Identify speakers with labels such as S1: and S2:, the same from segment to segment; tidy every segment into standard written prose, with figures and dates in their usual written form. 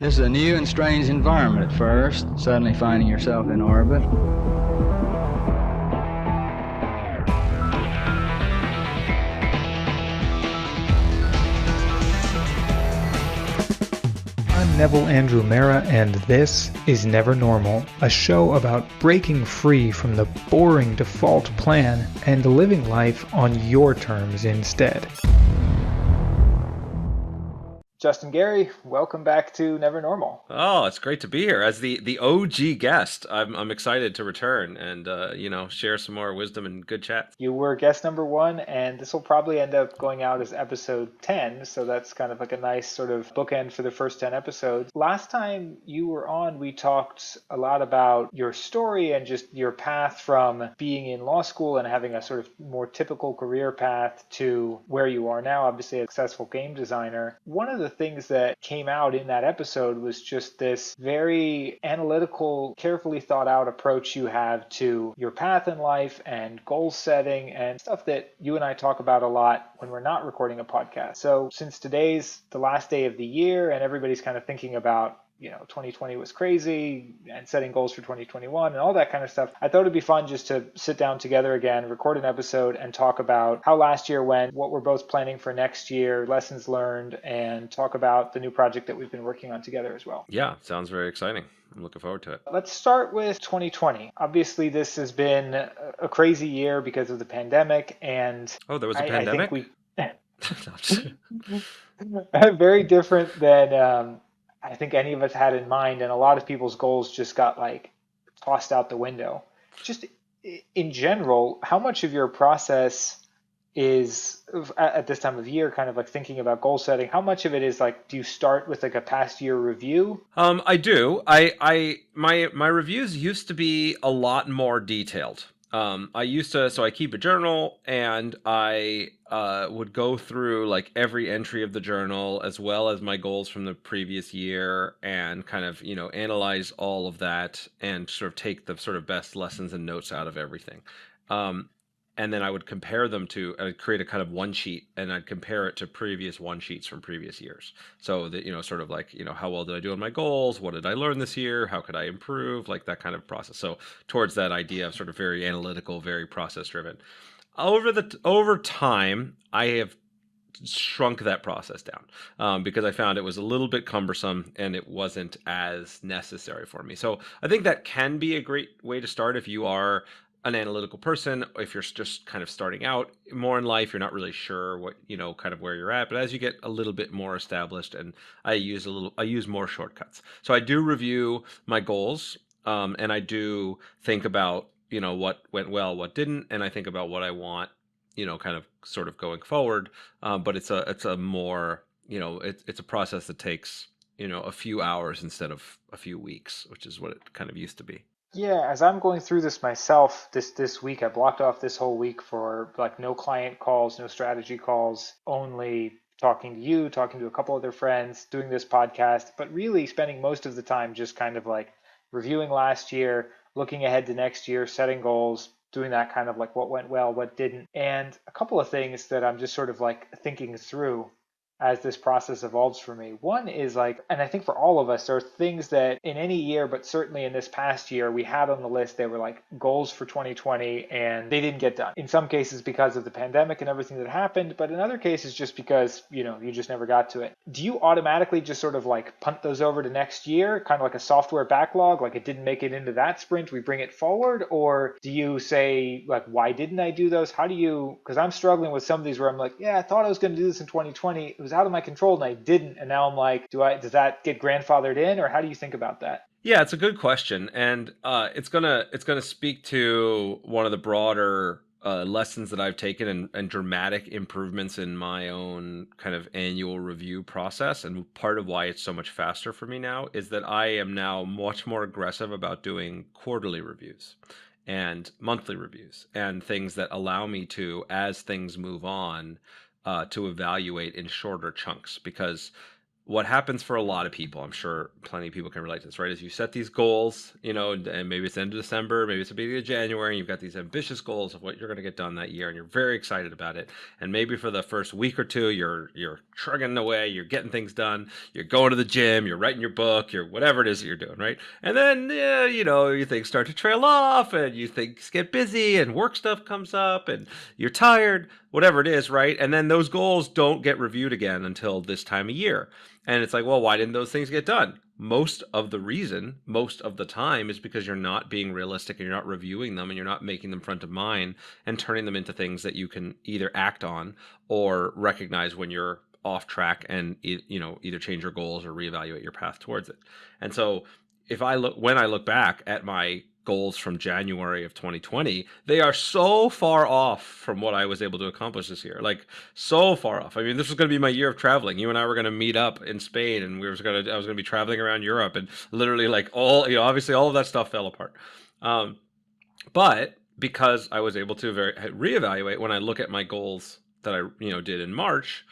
S1: This is a new and strange environment at first, suddenly finding yourself in orbit.
S2: I'm Neville Andrew Mera, and this is Never Normal, a show about breaking free from the boring default plan and living life on your terms instead. Justin Gary, welcome back to Never Normal.
S3: Oh, it's great to be here as the OG guest. I'm excited to return and share some more wisdom and good chat.
S2: You were guest number 1, and this will probably end up going out as episode 10, so that's kind of like a nice sort of bookend for the first 10 episodes. Last time you were on, we talked a lot about your story and just your path from being in law school and having a sort of more typical career path to where you are now, obviously a successful game designer. One of the things that came out in that episode was just this very analytical, carefully thought out approach you have to your path in life and goal setting and stuff that you and I talk about a lot when we're not recording a podcast. So since today's the last day of the year and everybody's kind of thinking about 2020 was crazy and setting goals for 2021 and all that kind of stuff, I thought it'd be fun just to sit down together again, record an episode and talk about how last year went, what we're both planning for next year, lessons learned, and talk about the new project that we've been working on together as well.
S3: Yeah, sounds very exciting. I'm looking forward to it.
S2: Let's start with 2020. Obviously, this has been a crazy year because of the pandemic, and
S3: Oh, there was a pandemic?
S2: I think very different than I think any of us had in mind, and a lot of people's goals just got tossed out the window. Just in general, how much of your process is at this time of year, kind of like thinking about goal setting? How much of it is do you start with a past year review?
S3: I do. My reviews used to be a lot more detailed. I keep a journal, and I would go through every entry of the journal as well as my goals from the previous year and kind of, analyze all of that and sort of take the sort of best lessons and notes out of everything. And then I would compare them I'd create a kind of one sheet, and I'd compare it to previous one sheets from previous years. So that, sort of how well did I do on my goals? What did I learn this year? How could I improve? Like that kind of process. So towards that idea of sort of very analytical, very process driven. Over time, I have shrunk that process down because I found it was a little bit cumbersome and it wasn't as necessary for me. So I think that can be a great way to start if you are an analytical person, if you're just kind of starting out more in life, you're not really sure what, kind of where you're at. But as you get a little bit more established, and I use more shortcuts. So I do review my goals, and I do think about, what went well, what didn't, and I think about what I want, kind of sort of going forward. But it's a more, it's a process that takes, a few hours instead of a few weeks, which is what it kind of used to be.
S2: Yeah, as I'm going through this myself this week, I blocked off this whole week for no client calls, no strategy calls, only talking to you, talking to a couple other friends, doing this podcast, but really spending most of the time just kind of reviewing last year, looking ahead to next year, setting goals, doing that kind of what went well, what didn't. And a couple of things that I'm just sort of thinking through as this process evolves for me. One is and I think for all of us, there are things that in any year, but certainly in this past year, we had on the list. They were goals for 2020 and they didn't get done. In some cases because of the pandemic and everything that happened, but in other cases just because, you just never got to it. Do you automatically just sort of punt those over to next year, kind of like a software backlog, it didn't make it into that sprint, we bring it forward? Or do you say why didn't I do those? How do you, because I'm struggling with some of these where I'm yeah, I thought I was going to do this in 2020. It was out of my control and I didn't. And now I'm does that get grandfathered in, or how do you think about that?
S3: Yeah, it's a good question, and it's gonna speak to one of the broader lessons that I've taken and dramatic improvements in my own kind of annual review process. And part of why it's so much faster for me now is that I am now much more aggressive about doing quarterly reviews and monthly reviews and things that allow me to, as things move on, to evaluate in shorter chunks, because what happens for a lot of people, I'm sure plenty of people can relate to this, right? Is you set these goals, and maybe it's the end of December, maybe it's the beginning of January, and you've got these ambitious goals of what you're going to get done that year, and you're very excited about it. And maybe for the first week or two, you're trugging away, you're getting things done, you're going to the gym, you're writing your book, you're whatever it is that you're doing, right? And then, yeah, you things start to trail off, and you things get busy, and work stuff comes up, and you're tired, whatever it is, right? And then those goals don't get reviewed again until this time of year. And it's like, well, why didn't those things get done? Most of the time is because you're not being realistic and you're not reviewing them and you're not making them front of mind and turning them into things that you can either act on or recognize when you're off track and either change your goals or reevaluate your path towards it. And so when I look back at my goals from January of 2020, they are so far off from what I was able to accomplish this year. Like so far off. I mean, this was going to be my year of traveling. You and I were going to meet up in Spain, and I was going to be traveling around Europe, and literally like obviously all of that stuff fell apart. Um, but because I was able to reevaluate when I look at my goals that I did in March,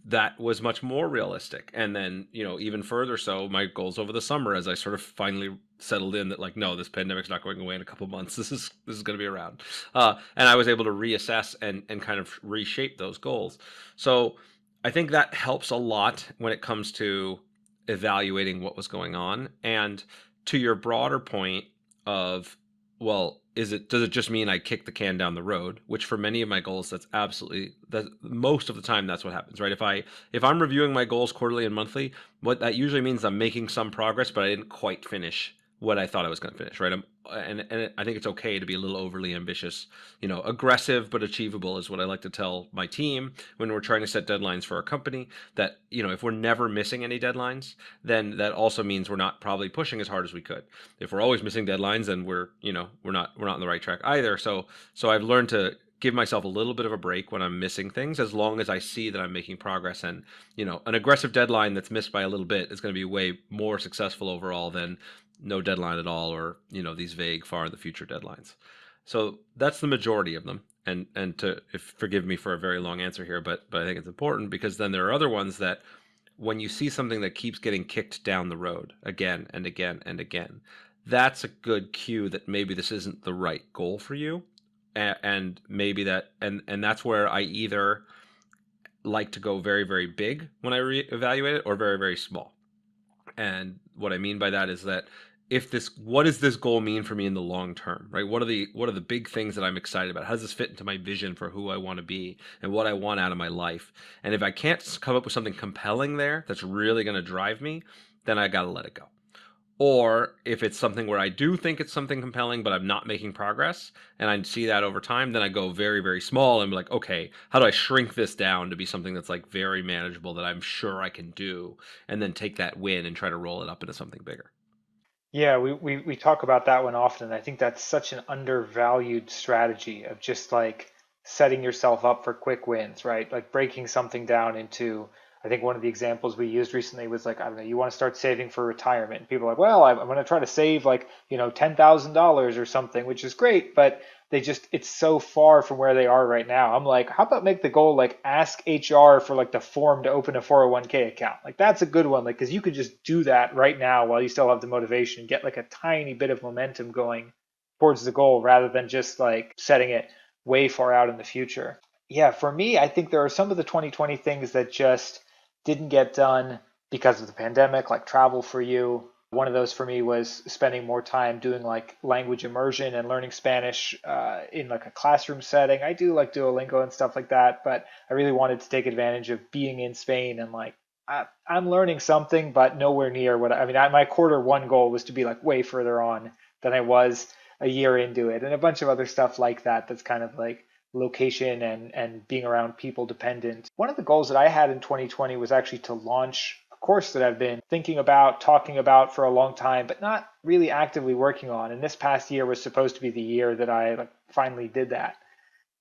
S3: that was much more realistic. And then, even further so, my goals over the summer as I sort of finally settled in that, like, no, this pandemic's not going away in a couple months. This is going to be around. And I was able to reassess and kind of reshape those goals. So I think that helps a lot when it comes to evaluating what was going on. And to your broader point of, well, does it just mean I kick the can down the road? Which for many of my goals, that most of the time that's what happens, right? If I'm reviewing my goals quarterly and monthly, what that usually means I'm making some progress, but I didn't quite finish what I thought I was going to finish, right? And I think it's okay to be a little overly ambitious. Aggressive but achievable is what I like to tell my team when we're trying to set deadlines for our company. That if we're never missing any deadlines, then that also means we're not probably pushing as hard as we could. If we're always missing deadlines, then we're not on the right track either. So I've learned to give myself a little bit of a break when I'm missing things, as long as I see that I'm making progress. And an aggressive deadline that's missed by a little bit is going to be way more successful overall than no deadline at all, or these vague far in the future deadlines. So that's the majority of them. And forgive me for a very long answer here, but I think it's important, because then there are other ones that when you see something that keeps getting kicked down the road again and again and again, that's a good cue that maybe this isn't the right goal for you. And maybe and that's where I either like to go very, very big when I reevaluate it, or very, very small. And what I mean by that is that what does this goal mean for me in the long term, right? What are the big things that I'm excited about? How does this fit into my vision for who I want to be and what I want out of my life? And if I can't come up with something compelling there that's really going to drive me, then I got to let it go. Or if it's something where I do think it's something compelling, but I'm not making progress, and I see that over time, then I go very, very small and be like, okay, how do I shrink this down to be something that's like very manageable that I'm sure I can do, and then take that win and try to roll it up into something bigger.
S2: Yeah, we talk about that one often. I think that's such an undervalued strategy of just like setting yourself up for quick wins, right? Like breaking something down into, I think one of the examples we used recently was like, I don't know, you want to start saving for retirement. People are like, well, I'm going to try to save like, $10,000 or something, which is great, but it's so far from where they are right now. I'm like, how about make the goal like ask HR for like the form to open a 401k account? Like that's a good one, like because you could just do that right now while you still have the motivation, get like a tiny bit of momentum going towards the goal rather than just like setting it way far out in the future. Yeah, for me, I think there are some of the 2020 things that just didn't get done because of the pandemic, like travel for you. One of those for me was spending more time doing like language immersion and learning Spanish in like a classroom setting. I do like Duolingo and stuff like that, but I really wanted to take advantage of being in Spain and like I'm learning something, but nowhere near my quarter 1 goal was to be like way further on than I was a year into it, and a bunch of other stuff like that. That's kind of like location and being around people dependent. One of the goals that I had in 2020 was actually to launch a course that I've been thinking about, talking about for a long time, but not really actively working on. And this past year was supposed to be the year that I like finally did that.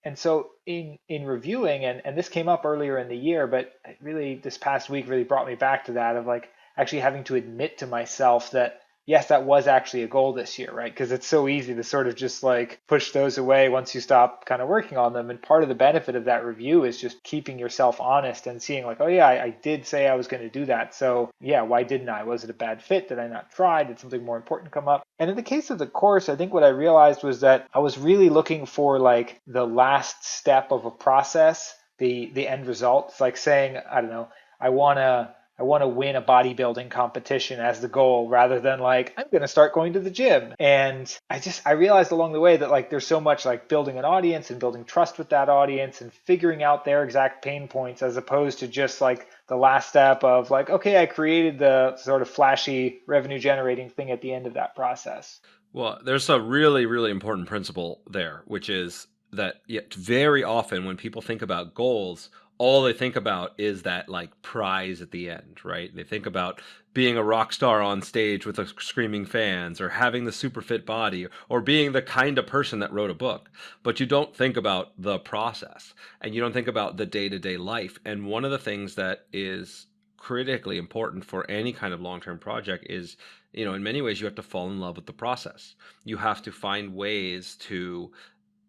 S2: And so in reviewing, and this came up earlier in the year, but really this past week really brought me back to that of like actually having to admit to myself that yes, that was actually a goal this year, right? Because it's so easy to sort of just like push those away once you stop kind of working on them. And part of the benefit of that review is just keeping yourself honest and seeing like, oh yeah, I did say I was going to do that. So yeah, why didn't I? Was it a bad fit? Did I not try? Did something more important come up? And in the case of the course, I think what I realized was that I was really looking for like the last step of a process, the end result. It's like saying, I don't know, I want to win a bodybuilding competition as the goal rather than like I'm going to start going to the gym. And I realized along the way that like there's so much like building an audience and building trust with that audience and figuring out their exact pain points as opposed to just like the last step of like, okay, I created the sort of flashy revenue generating thing at the end of that process.
S3: Well, there's a really, really important principle there, which is that very often when people think about goals, all they think about is that like prize at the end, right? They think about being a rock star on stage with screaming fans or having the super fit body or being the kind of person that wrote a book. But you don't think about the process and you don't think about the day-to-day life. And one of the things that is critically important for any kind of long-term project is, in many ways you have to fall in love with the process. You have to find ways to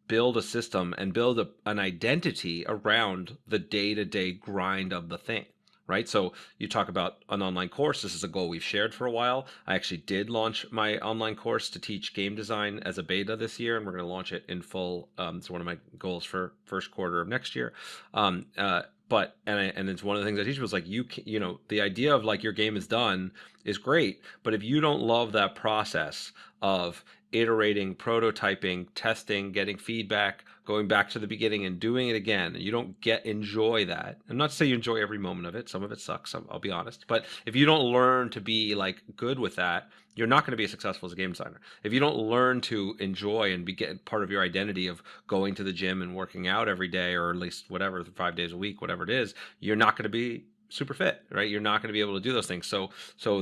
S3: build a system and build an identity around the day-to-day grind of the thing, right? So you talk about an online course. This is a goal we've shared for a while. I actually did launch my online course to teach game design as a beta this year, and we're going to launch it in full. It's one of my goals for first quarter of next year. And it's one of the things I teach people is like the idea of like your game is done is great, but if you don't love that process of iterating, prototyping, testing, getting feedback, going back to the beginning and doing it again, and you don't enjoy that. I'm not saying you enjoy every moment of it. Some of it sucks, I'll be honest. But if you don't learn to be like good with that, you're not going to be as successful as a game designer. If you don't learn to enjoy and get part of your identity of going to the gym and working out every day, or at least whatever, 5 days a week, whatever it is, you're not going to be super fit, right? You're not going to be able to do those things. So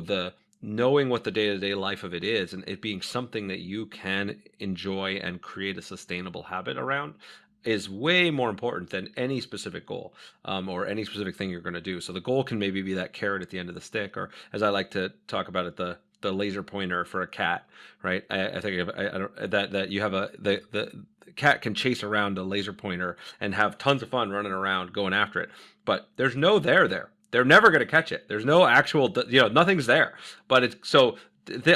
S3: the knowing what the day-to-day life of it is and it being something that you can enjoy and create a sustainable habit around is way more important than any specific goal, or any specific thing you're going to do. So the goal can maybe be that carrot at the end of the stick, or as I like to talk about it, the laser pointer for a cat, right? I think that you have the cat can chase around a laser pointer and have tons of fun running around going after it, but there's no there. They're never going to catch it. There's no actual, nothing's there. But it's so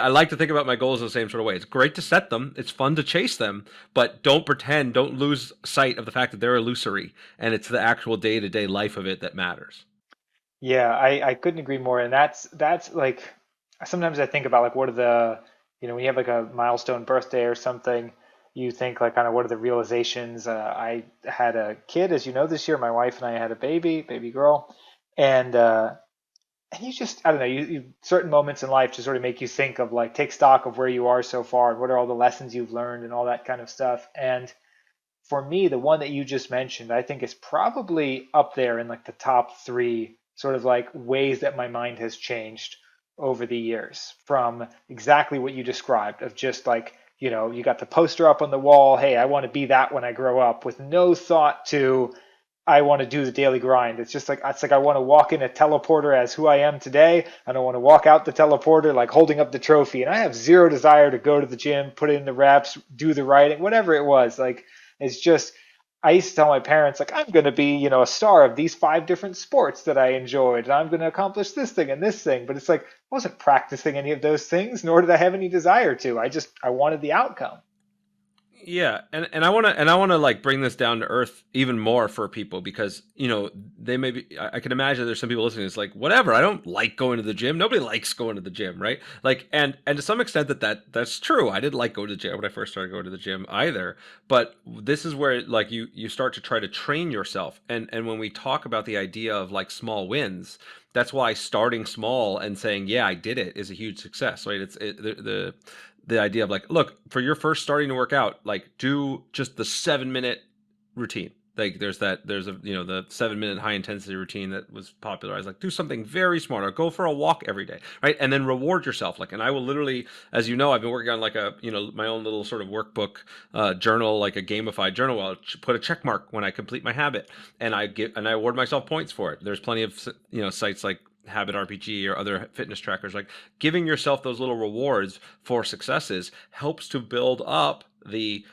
S3: I like to think about my goals in the same sort of way. It's great to set them. It's fun to chase them, but don't lose sight of the fact that they're illusory and it's the actual day-to-day life of it that matters.
S2: Yeah, I couldn't agree more. And that's like sometimes I think about like what are the when you have like a milestone birthday or something, you think like kind of what are the realizations. I had a kid, as you know, this year. My wife and I had a baby girl, and you just I don't know you certain moments in life just sort of make you think of like take stock of where you are so far and what are all the lessons you've learned and all that kind of stuff. And for me, the one that you just mentioned, I think is probably up there in like the top three sort of like ways that my mind has changed over the years from exactly what you described of just like, you got the poster up on the wall, hey, I want to be that when I grow up with no thought to I want to do the daily grind. It's like I want to walk in a teleporter as who I am today, and I want to walk out the teleporter like holding up the trophy. And I have zero desire to go to the gym, put in the reps, do the writing, whatever it was. Like it's just I used to tell my parents like I'm going to be, a star of these 5 different sports that I enjoyed, and I'm going to accomplish this thing and this thing. But it's like I wasn't practicing any of those things, nor did I have any desire to. I wanted the outcome.
S3: Yeah, and I want to like bring this down to earth even more for people because they may be. I can imagine there's some people listening. It's like whatever. I don't like going to the gym. Nobody likes going to the gym, right? Like and to some extent that's true. I didn't like going to the gym when I first started going to the gym either. But this is where like you start to try to train yourself. And when we talk about the idea of like small wins, that's why starting small and saying yeah I did it is a huge success, right? The idea of like, look, for your first starting to work out, like do just the 7-minute routine. Like there's the 7-minute high intensity routine that was popularized. Like do something very smart or go for a walk every day, right? And then reward yourself. Like, and I will literally, as you know, I've been working on like my own little sort of workbook journal, like a gamified journal. I'll put a check mark when I complete my habit, and I award myself points for it. There's plenty of sites like Habit RPG or other fitness trackers, like giving yourself those little rewards for successes helps to build up the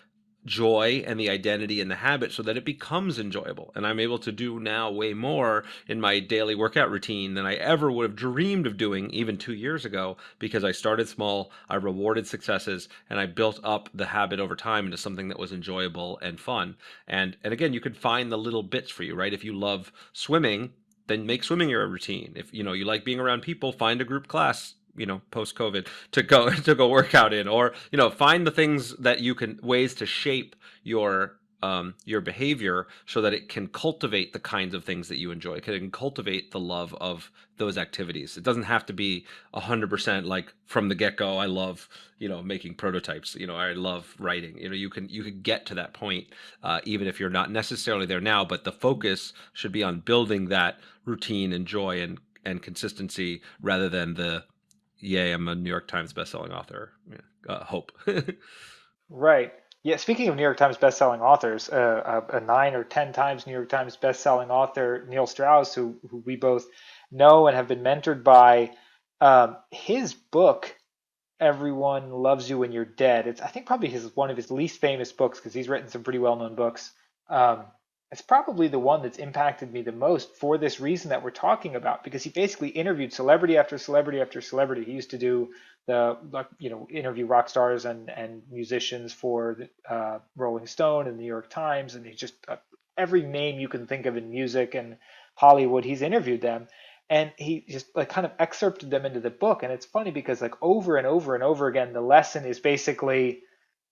S3: joy and the identity and the habit so that it becomes enjoyable. And I'm able to do now way more in my daily workout routine than I ever would have dreamed of doing even 2 years ago, because I started small, I rewarded successes, and I built up the habit over time into something that was enjoyable and fun. And again, you could find the little bits for you, right? If you love swimming, then make swimming your routine. If you like being around people, find a group class, post COVID, to go to go work out in, or find the things that you can, ways to shape your behavior so that it can cultivate the kinds of things that you enjoy. It can cultivate the love of those activities. It doesn't have to be 100% like from the get-go. I love making prototypes. I love writing. You can get to that point, even if you're not necessarily there now. But the focus should be on building that routine and joy and consistency, rather than the yay, I'm a New York Times bestselling author hope.
S2: Right. Yeah. Speaking of New York Times bestselling authors, a 9 or 10 times New York Times bestselling author, Neil Strauss, who we both know and have been mentored by, his book, Everyone Loves You When You're Dead. It's, I think, probably one of his least famous books, because he's written some pretty well-known books. Um, it's probably the one that's impacted me the most for this reason that we're talking about, because he basically interviewed celebrity after celebrity after celebrity. He used to do interview rock stars and musicians for Rolling Stone and the New York Times, and he just every name you can think of in music and Hollywood, he's interviewed them, and he just like kind of excerpted them into the book. And it's funny because like over and over and over again, the lesson is basically,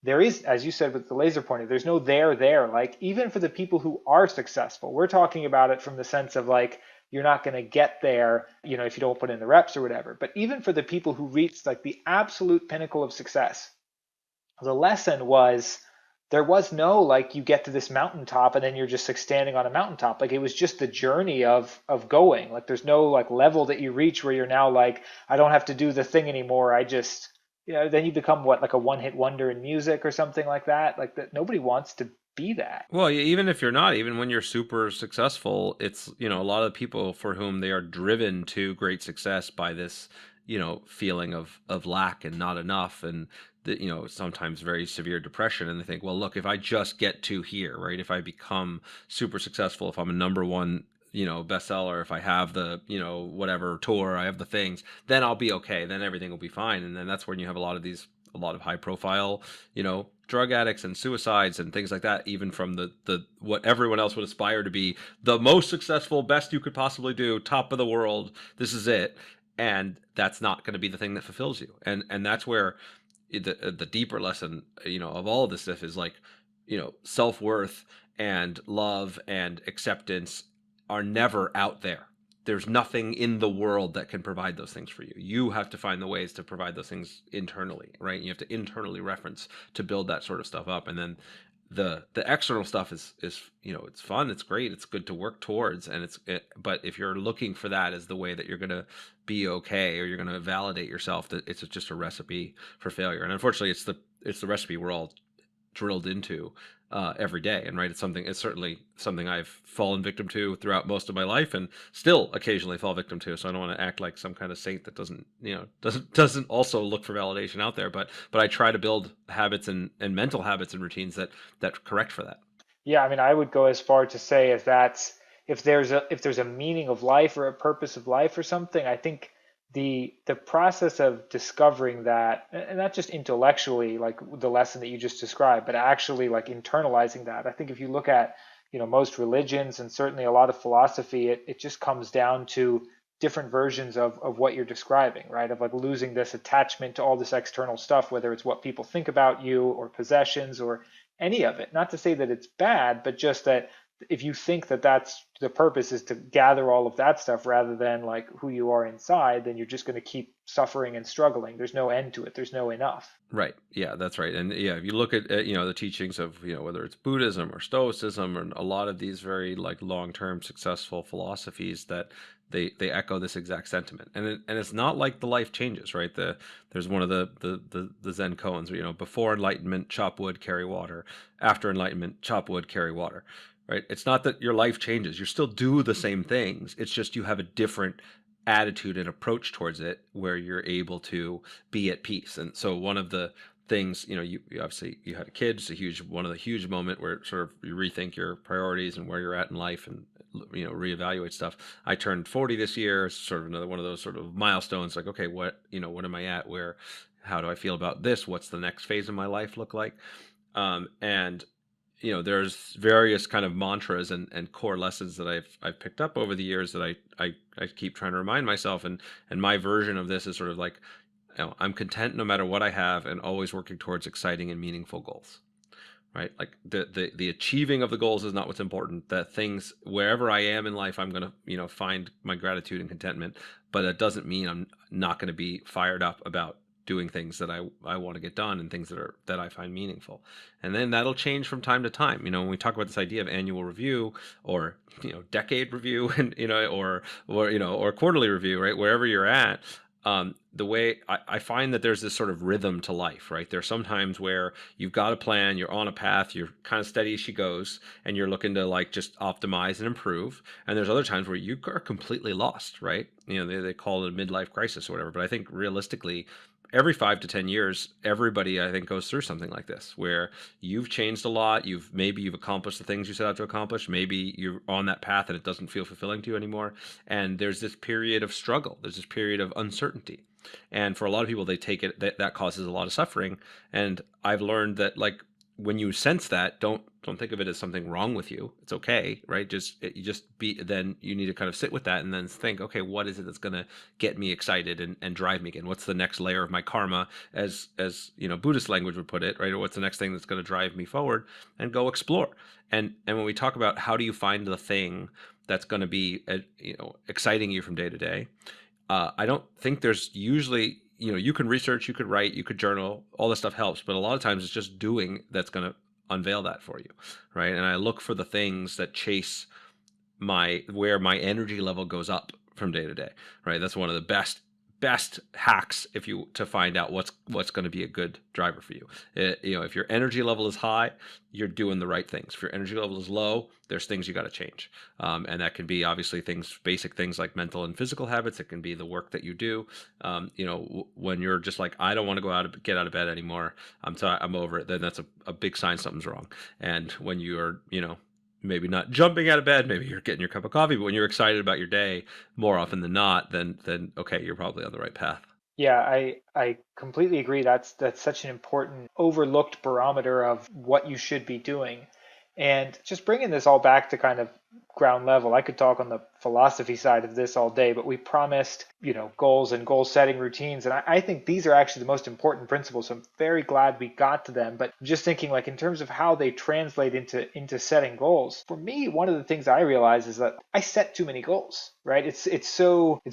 S2: there is, as you said with the laser pointer, there's no there. Like even for the people who are successful, we're talking about it from the sense of like, you're not going to get there, if you don't put in the reps or whatever. But even for the people who reached like the absolute pinnacle of success, the lesson was, there was no like you get to this mountaintop and then you're just like standing on a mountaintop. Like it was just the journey of going. Like there's no like level that you reach where you're now like, I don't have to do the thing anymore. I just, then you become what, like a one-hit wonder in music or something like that. Like that, nobody wants to be that.
S3: Well, even if you're not, even when you're super successful, it's, a lot of people for whom they are driven to great success by this, feeling of lack and not enough, and the, sometimes very severe depression. And they think, well, look, if I just get to here, right? If I become super successful, if I'm a number one, bestseller, if I have the, whatever tour, I have the things, then I'll be okay. Then everything will be fine. And then that's when you have a lot of high profile, drug addicts and suicides and things like that, even from the what everyone else would aspire to be, the most successful, best you could possibly do, top of the world, this is it. And that's not going to be the thing that fulfills you. And that's where the deeper lesson, of all of this stuff is like, self-worth and love and acceptance are never out there. There's nothing in the world that can provide those things for you. You have to find the ways to provide those things internally, right? You have to internally reference to build that sort of stuff up. And then the external stuff is it's fun, it's great, it's good to work towards, and but if you're looking for that as the way that you're going to be okay, or you're going to validate yourself, that it's just a recipe for failure. And unfortunately, it's the recipe we're all drilled into every day. And right, it's certainly something I've fallen victim to throughout most of my life, and still occasionally fall victim to. So I don't want to act like some kind of saint that doesn't also look for validation out there. But I try to build habits and mental habits and routines that correct for that.
S2: Yeah, I mean, I would go as far to say as that's, if there's a meaning of life or a purpose of life or something, I think the process of discovering that, and not just intellectually, like the lesson that you just described, but actually like internalizing that. I think if you look at, most religions and certainly a lot of philosophy, it just comes down to different versions of what you're describing, right? Of like losing this attachment to all this external stuff, whether it's what people think about you or possessions or any of it. Not to say that it's bad, but just that if you think that that's the purpose, is to gather all of that stuff rather than like who you are inside, then you're just going to keep suffering and struggling. There's no end to it. There's no enough.
S3: Right. Yeah, that's right. And yeah, if you look at the teachings of whether it's Buddhism or Stoicism, and a lot of these very like long-term successful philosophies, that they echo this exact sentiment. And it's not like the life changes, right? There's one of the Zen Koans, before enlightenment, chop wood, carry water. After enlightenment, chop wood, carry water. Right? It's not that your life changes. You still do the same things. It's just you have a different attitude and approach towards it where you're able to be at peace. And so one of the things, you obviously you had a kid, it's one of the huge moment where sort of you rethink your priorities and where you're at in life, and reevaluate stuff. I turned 40 this year, sort of another one of those sort of milestones, like, okay, what am I at, how do I feel about this, what's the next phase of my life look like? And there's various kind of mantras and core lessons that I've picked up over the years that I keep trying to remind myself, and my version of this is sort of like, I'm content no matter what I have, and always working towards exciting and meaningful goals. Right? Like the achieving of the goals is not what's important. That things, wherever I am in life, I'm going to, find my gratitude and contentment, but that doesn't mean I'm not going to be fired up about doing things that I want to get done, and things that I find meaningful. And then that'll change from time to time. When we talk about this idea of annual review, or decade review, and or quarterly review, right? Wherever you're at, the way I find that there's this sort of rhythm to life, right? There's some times where you've got a plan, you're on a path, you're kind of steady as she goes, and you're looking to like just optimize and improve. And there's other times where you are completely lost, right? They call it a midlife crisis or whatever. But I think realistically, every 5 to 10 years, everybody I think goes through something like this, where you've changed a lot. Maybe you've accomplished the things you set out to accomplish. Maybe you're on that path and it doesn't feel fulfilling to you anymore. And there's this period of struggle. There's this period of uncertainty. And for a lot of people, they take it that causes a lot of suffering. And I've learned that, like, when you sense that, don't think of it as something wrong with you. It's okay, right? Then you need to kind of sit with that and then think, okay, what is it that's going to get me excited and drive me again? What's the next layer of my karma, as Buddhist language would put it, right? Or what's the next thing that's going to drive me forward, and go explore. And when we talk about how do you find the thing that's going to be exciting you from day to day, I don't think there's usually, you can research, you could write, you could journal, all this stuff helps, but a lot of times it's just doing that's going to unveil that for you, right? And I look for the things that chase where my energy level goes up from day to day, right? That's one of the best hacks to find out what's going to be a good driver for you. If your energy level is high, you're doing the right things. If your energy level is low, there's things you got to change, and that can be obviously basic things like mental and physical habits. It can be the work that you do. When you're just like, I don't want to get out of bed anymore, I'm over it, then that's a big sign something's wrong. And when you are maybe not jumping out of bed, maybe you're getting your cup of coffee, but when you're excited about your day, more often than not, then okay, you're probably on the right path.
S2: Yeah, I completely agree. That's such an important overlooked barometer of what you should be doing. And just bringing this all back to kind of ground level, I could talk on the philosophy side of this all day, but we promised, goals and goal setting routines. And I think these are actually the most important principles. So I'm very glad we got to them. But just thinking, like, in terms of how they translate into setting goals, for me, one of the things I realize is that I set too many goals, right? It's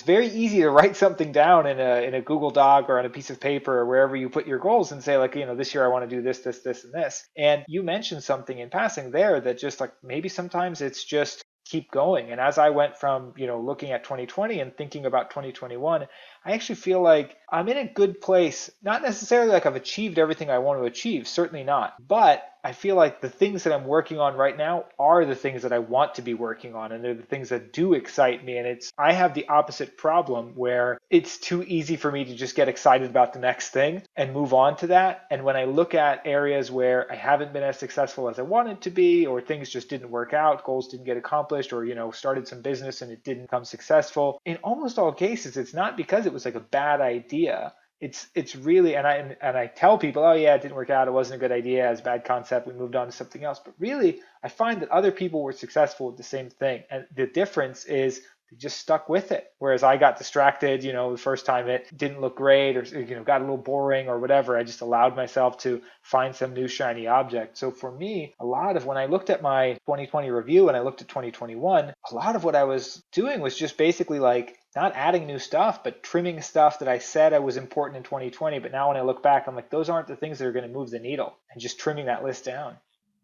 S2: very easy to write something down in a Google Doc or on a piece of paper or wherever you put your goals and say, like, this year I want to do this, this, this, and this. And you mentioned something in passing there that just, like, maybe sometimes it's just keep going. And as I went from, looking at 2020 and thinking about 2021, I actually feel like I'm in a good place. Not necessarily like I've achieved everything I want to achieve, certainly not. But I feel like the things that I'm working on right now are the things that I want to be working on, and they're the things that do excite me. And I have the opposite problem where it's too easy for me to just get excited about the next thing and move on to that. And when I look at areas where I haven't been as successful as I wanted to be, or things just didn't work out, goals didn't get accomplished, or started some business and it didn't become successful, in almost all cases, it's not because it was like a bad idea. It's really, and I tell people, oh yeah, it didn't work out, it wasn't a good idea, it's a bad concept, we moved on to something else. But really, I find that other people were successful with the same thing, and the difference is they just stuck with it. Whereas I got distracted, the first time it didn't look great, or got a little boring or whatever. I just allowed myself to find some new shiny object. So for me, a lot of when I looked at my 2020 review and I looked at 2021, a lot of what I was doing was just basically like not adding new stuff, but trimming stuff that I said I was important in 2020. But now when I look back, I'm like, those aren't the things that are going to move the needle, and just trimming that list down.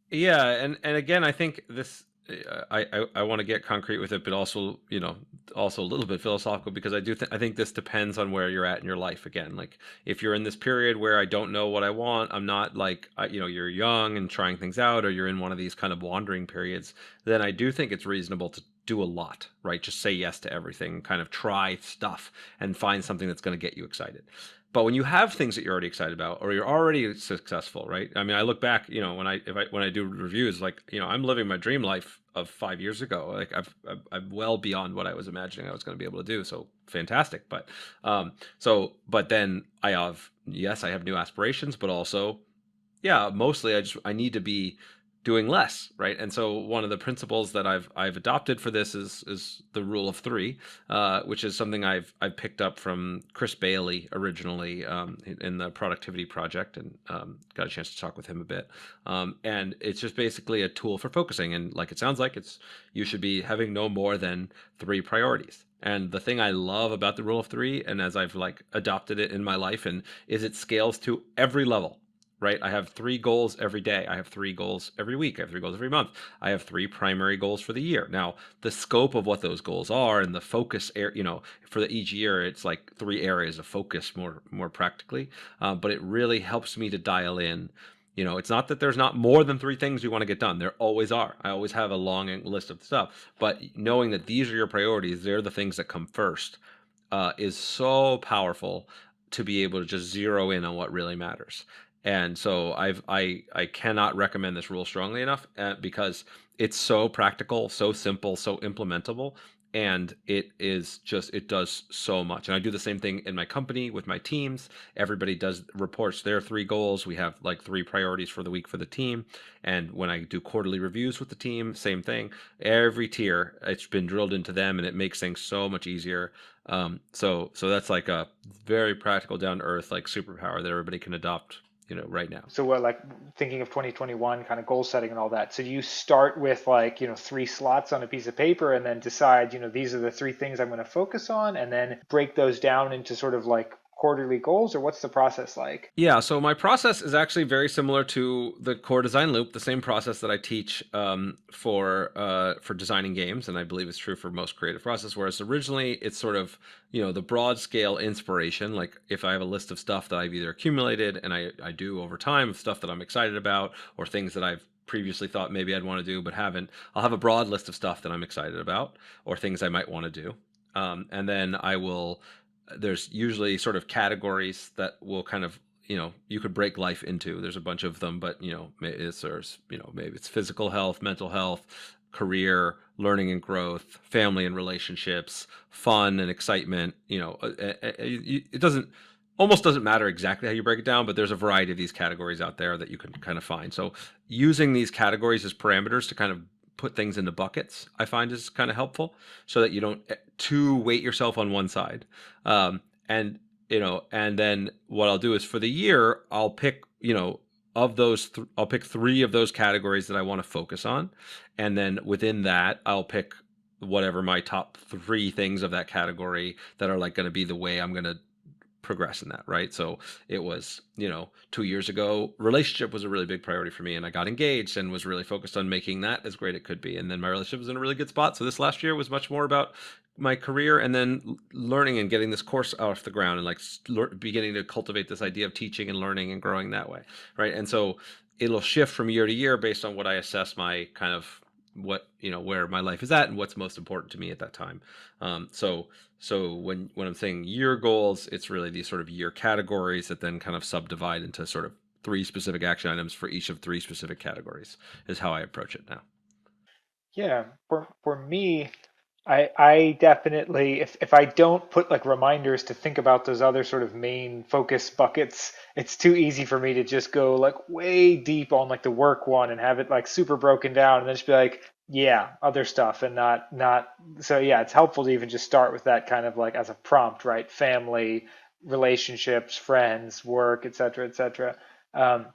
S3: Yeah, and again, I think this. I want to get concrete with it, but also also a little bit philosophical, because I think this depends on where you're at in your life. Again, like, if you're in this period where I don't know what I want, I'm not like you're young and trying things out, or you're in one of these kind of wandering periods, then I do think it's reasonable do a lot, right? Just say yes to everything, kind of try stuff and find something that's going to get you excited. But when you have things that you're already excited about, or you're already successful, right? I mean, I look back, when I do reviews, like, I'm living my dream life of 5 years ago. Like I'm well beyond what I was imagining I was going to be able to do. So fantastic. But then I have new aspirations, but also, yeah, mostly I need to be doing less, right? And so one of the principles that I've adopted for this is the rule of three, which is something I've picked up from Chris Bailey originally, in the Productivity Project, and got a chance to talk with him a bit. And it's just basically a tool for focusing, and like it sounds like, you should be having no more than three priorities. And the thing I love about the rule of three, and as I've like adopted it in my life, and is it scales to every level, right? I have three goals every day. I have three goals every week. I have three goals every month. I have three primary goals for the year. Now, the scope of what those goals are and the focus area, for each year, it's like three areas of focus more practically. But it really helps me to dial in. It's not that there's not more than three things you want to get done. There always are. I always have a long list of stuff. But knowing that these are your priorities, they're the things that come first, is so powerful to be able to just zero in on what really matters. And so I cannot recommend this rule strongly enough, because it's so practical, so simple, so implementable, and it does so much. And I do the same thing in my company with my teams. Everybody reports their three goals. We have like three priorities for the week for the team. And when I do quarterly reviews with the team, same thing. Every tier, it's been drilled into them, and it makes things so much easier. So that's like a very practical, down to earth, like superpower that everybody can adopt, right now.
S2: So what, like thinking of 2021 kind of goal setting and all that. So do you start with like, three slots on a piece of paper and then decide, these are the three things I'm going to focus on, and then break those down into sort of like quarterly goals, or what's the process like?
S3: Yeah, so my process is actually very similar to the core design loop, the same process that I teach, for designing games, and I believe it's true for most creative process. Whereas originally it's sort of, the broad scale inspiration. Like if I have a list of stuff that I've either accumulated and I do over time, stuff that I'm excited about, or things that I've previously thought maybe I'd want to do but haven't, I'll have a broad list of stuff that I'm excited about, or things I might want to do. And then there's usually sort of categories that will kind of, you could break life into. There's a bunch of them, but maybe it's physical health, mental health, career, learning and growth, family and relationships, fun and excitement. It almost doesn't matter exactly how you break it down, but there's a variety of these categories out there that you can kind of find. So using these categories as parameters to kind of put things into buckets, I find is kind of helpful, so that you don't too weight yourself on one side. And and then what I'll do is for the year, I'll pick, I'll pick three of those categories that I want to focus on, and then within that, I'll pick whatever my top three things of that category that are like going to be the way I'm going to progress in that, right? So it was, 2 years ago, relationship was a really big priority for me, and I got engaged and was really focused on making that as great as it could be. And then my relationship was in a really good spot. So this last year was much more about my career, and then learning and getting this course off the ground, and like beginning to cultivate this idea of teaching and learning and growing that way, right? And so it'll shift from year to year based on what I assess my kind of where my life is at and what's most important to me at that time. So when I'm saying year goals, it's really these sort of year categories that then kind of subdivide into sort of three specific action items for each of three specific categories, is how I approach it now.
S2: Yeah, for me, I definitely, if I don't put like reminders to think about those other sort of main focus buckets, it's too easy for me to just go like way deep on like the work one and have it like super broken down, and then just be like, yeah, other stuff, and not. So yeah, it's helpful to even just start with that kind of like as a prompt, right? Family, relationships, friends, work, et cetera, et cetera. Um,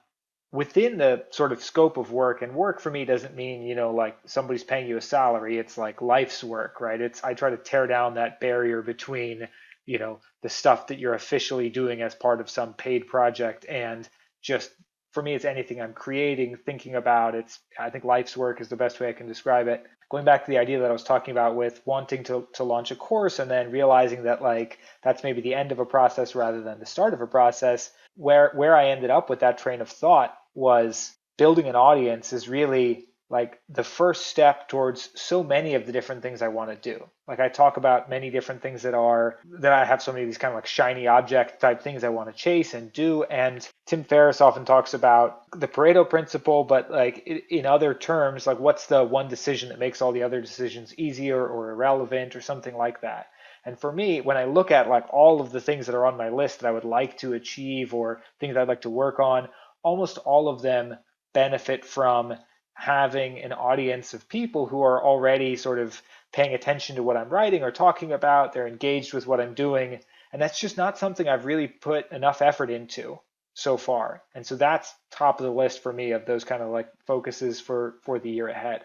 S2: Within the sort of scope of work, and work for me doesn't mean, like somebody's paying you a salary. It's like life's work, right? I try to tear down that barrier between, the stuff that you're officially doing as part of some paid project, and just, for me, it's anything I'm creating, thinking about. I think life's work is the best way I can describe it. Going back to the idea that I was talking about with wanting to launch a course, and then realizing that like that's maybe the end of a process rather than the start of a process, where I ended up with that train of thought was building an audience is really like the first step towards so many of the different things I want to do. Like I talk about many different things that I have so many of these kind of like shiny object type things I want to chase and do. And Tim Ferriss often talks about the Pareto principle, but like in other terms, like what's the one decision that makes all the other decisions easier or irrelevant or something like that. And for me, when I look at like all of the things that are on my list that I would like to achieve or things I'd like to work on, almost all of them benefit from having an audience of people who are already sort of paying attention to what I'm writing or talking about. They're engaged with what I'm doing. And that's just not something I've really put enough effort into so far. And so that's top of the list for me of those kind of like focuses for the year ahead.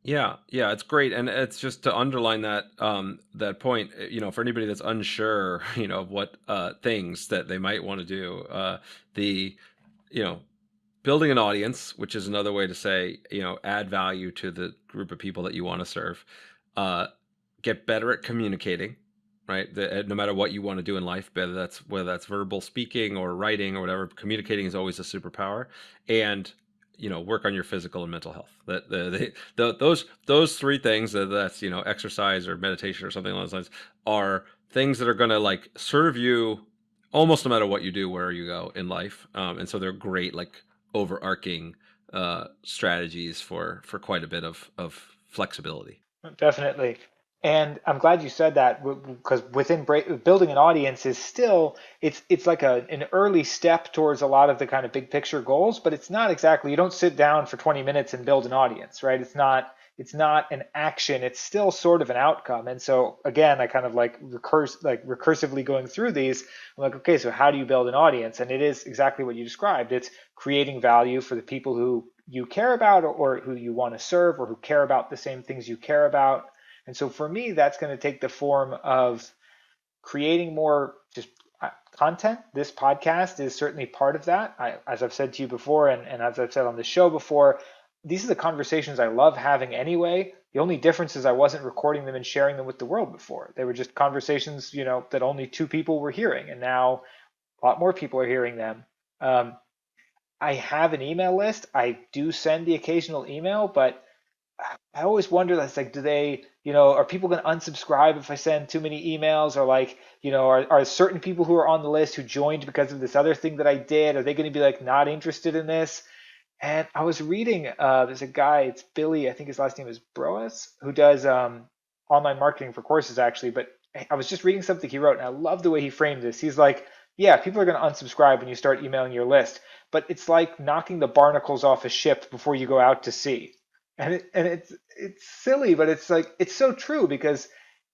S3: Yeah, yeah, it's great, and it's just to underline that that point. For anybody that's unsure, of what things that they might want to do, the you know building an audience, which is another way to say, add value to the group of people that you want to serve. Uh, get better at communicating, right? No matter what you want to do in life, whether that's verbal speaking or writing or whatever, communicating is always a superpower. And work on your physical and mental health. Those three things, that's exercise or meditation or something along those lines, are things that are going to like serve you almost no matter what you do, where you go in life. And so they're great, like overarching strategies for quite a bit of flexibility.
S2: Definitely. And I'm glad you said that because within building an audience is still it's like an early step towards a lot of the kind of big picture goals, but it's not exactly, you don't sit down for 20 minutes and build an audience, right? It's not an action, it's still sort of an outcome. And so again, I kind of like recursively going through these, I'm like, okay, so how do you build an audience? And it is exactly what you described. It's creating value for the people who you care about or who you want to serve or who care about the same things you care about. And so for me, that's going to take the form of creating more just content. This podcast is certainly part of that. As I've said to you before, and as I've said on the show before, these are the conversations I love having anyway. The only difference is I wasn't recording them and sharing them with the world before. They were just conversations, that only two people were hearing, and now a lot more people are hearing them. Um, I have an email list. I do send the occasional email, but I always wonder, that's like, do they, are people going to unsubscribe if I send too many emails? Or like, are certain people who are on the list who joined because of this other thing that I did, are they going to be like not interested in this? And I was reading, there's a guy, it's Billy, I think his last name is Broas, who does online marketing for courses actually. But I was just reading something he wrote, and I love the way he framed this. He's like, yeah, people are going to unsubscribe when you start emailing your list, but it's like knocking the barnacles off a ship before you go out to sea. And it's silly, but it's like it's so true because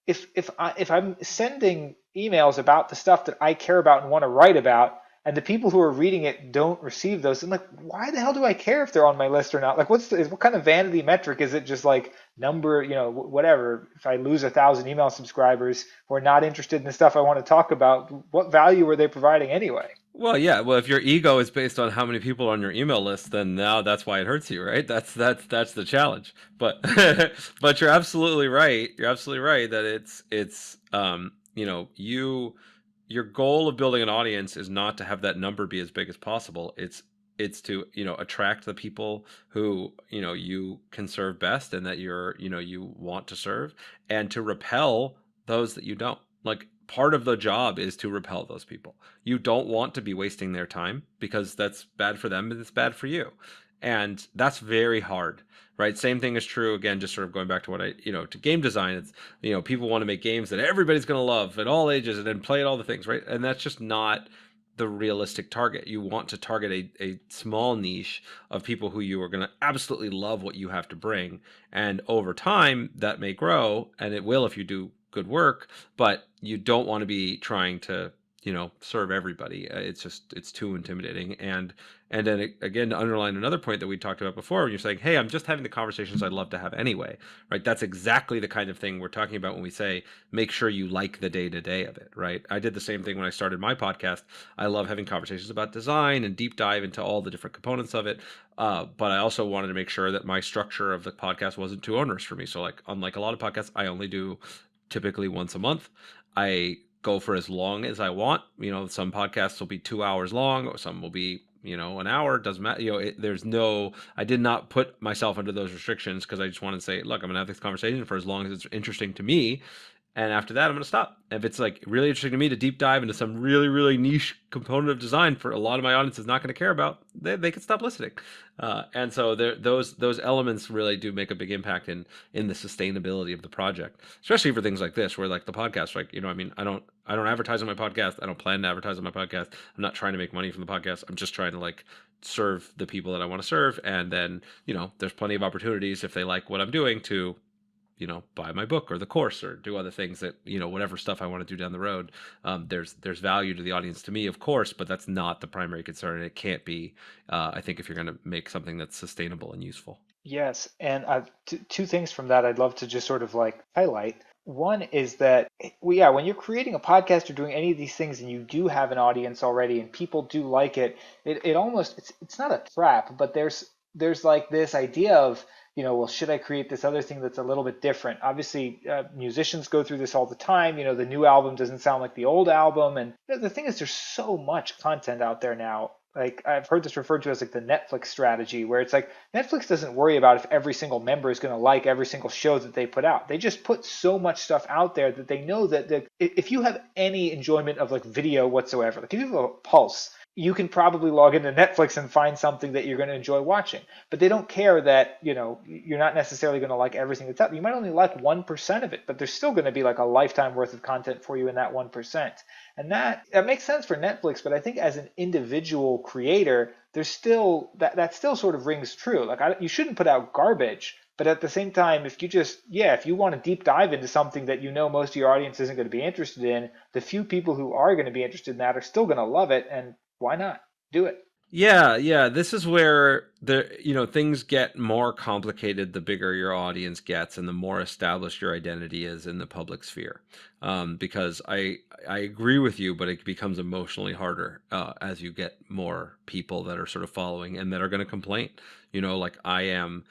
S2: if I'm sending emails about the stuff that I care about and want to write about, and the people who are reading it don't receive those, I'm like, why the hell do I care if they're on my list or not? Like, what kind of vanity metric is it? Just like number, whatever. If I lose 1,000 email subscribers who are not interested in the stuff I want to talk about, what value are they providing anyway?
S3: Well, yeah. Well, if your ego is based on how many people are on your email list, then now that's why it hurts you, right? That's the challenge. But but you're absolutely right. You're absolutely right that it's your goal of building an audience is not to have that number be as big as possible. It's to attract the people who you can serve best and that you want to serve, and to repel those that you don't. Like, part of the job is to repel those people. You don't want to be wasting their time because that's bad for them and it's bad for you. And that's very hard, right? Same thing is true, again, just sort of going back to what to game design. It's, people want to make games that everybody's going to love at all ages and then play at all the things, right? And that's just not the realistic target. You want to target a small niche of people who you are going to absolutely love what you have to bring. And over time, that may grow, and it will if you do good work, but you don't want to be trying to serve everybody. It's too intimidating. And then again, to underline another point that we talked about before, when you're saying, hey, I'm just having the conversations I'd love to have anyway, right? That's exactly the kind of thing we're talking about when we say make sure you like the day-to-day of it, right? I did the same thing when I started my podcast. I love having conversations about design and deep dive into all the different components of it, but I also wanted to make sure that my structure of the podcast wasn't too onerous for me. So, like, unlike a lot of podcasts, I only do typically once a month. I go for as long as I want. Some podcasts will be 2 hours long, or some will be an hour doesn't matter. I did not put myself under those restrictions because I just wanted to say, look, I'm gonna have this conversation for as long as it's interesting to me. And after that, I'm going to stop. If it's like really interesting to me to deep dive into some really, really niche component of design for a lot of my audience is not going to care about, they can stop listening. And so those elements really do make a big impact in the sustainability of the project, especially for things like this, where like the podcast, like, I don't advertise on my podcast. I don't plan to advertise on my podcast. I'm not trying to make money from the podcast. I'm just trying to like serve the people that I want to serve. And then, there's plenty of opportunities if they like what I'm doing to buy my book or the course or do other things that, whatever stuff I want to do down the road. There's value to the audience to me, of course, but that's not the primary concern. It can't be, I think, if you're going to make something that's sustainable and useful.
S2: Yes, and two things from that I'd love to just sort of like highlight. One is that, well, yeah, when you're creating a podcast or doing any of these things and you do have an audience already and people do like it almost it's not a trap, but there's like this idea of, well, should I create this other thing that's a little bit different? Obviously, musicians go through this all the time. The new album doesn't sound like the old album, and the thing is, there's so much content out there now. Like I've heard this referred to as like the Netflix strategy, where it's like Netflix doesn't worry about if every single member is going to like every single show that they put out. They just put so much stuff out there that they know that if you have any enjoyment of like video whatsoever, like if you have a pulse, you can probably log into Netflix and find something that you're going to enjoy watching. But they don't care that, you're not necessarily going to like everything that's out there. You might only like 1% of it, but there's still going to be like a lifetime worth of content for you in that 1%. And that makes sense for Netflix, but I think as an individual creator, there's still that still sort of rings true. Like you shouldn't put out garbage, but at the same time, if you want to deep dive into something that most of your audience isn't going to be interested in, the few people who are going to be interested in that are still going to love it, and why not do it?
S3: Yeah. This is where things get more complicated the bigger your audience gets and the more established your identity is in the public sphere. Because I agree with you, but it becomes emotionally harder as you get more people that are sort of following and that are going to complain. Like I am,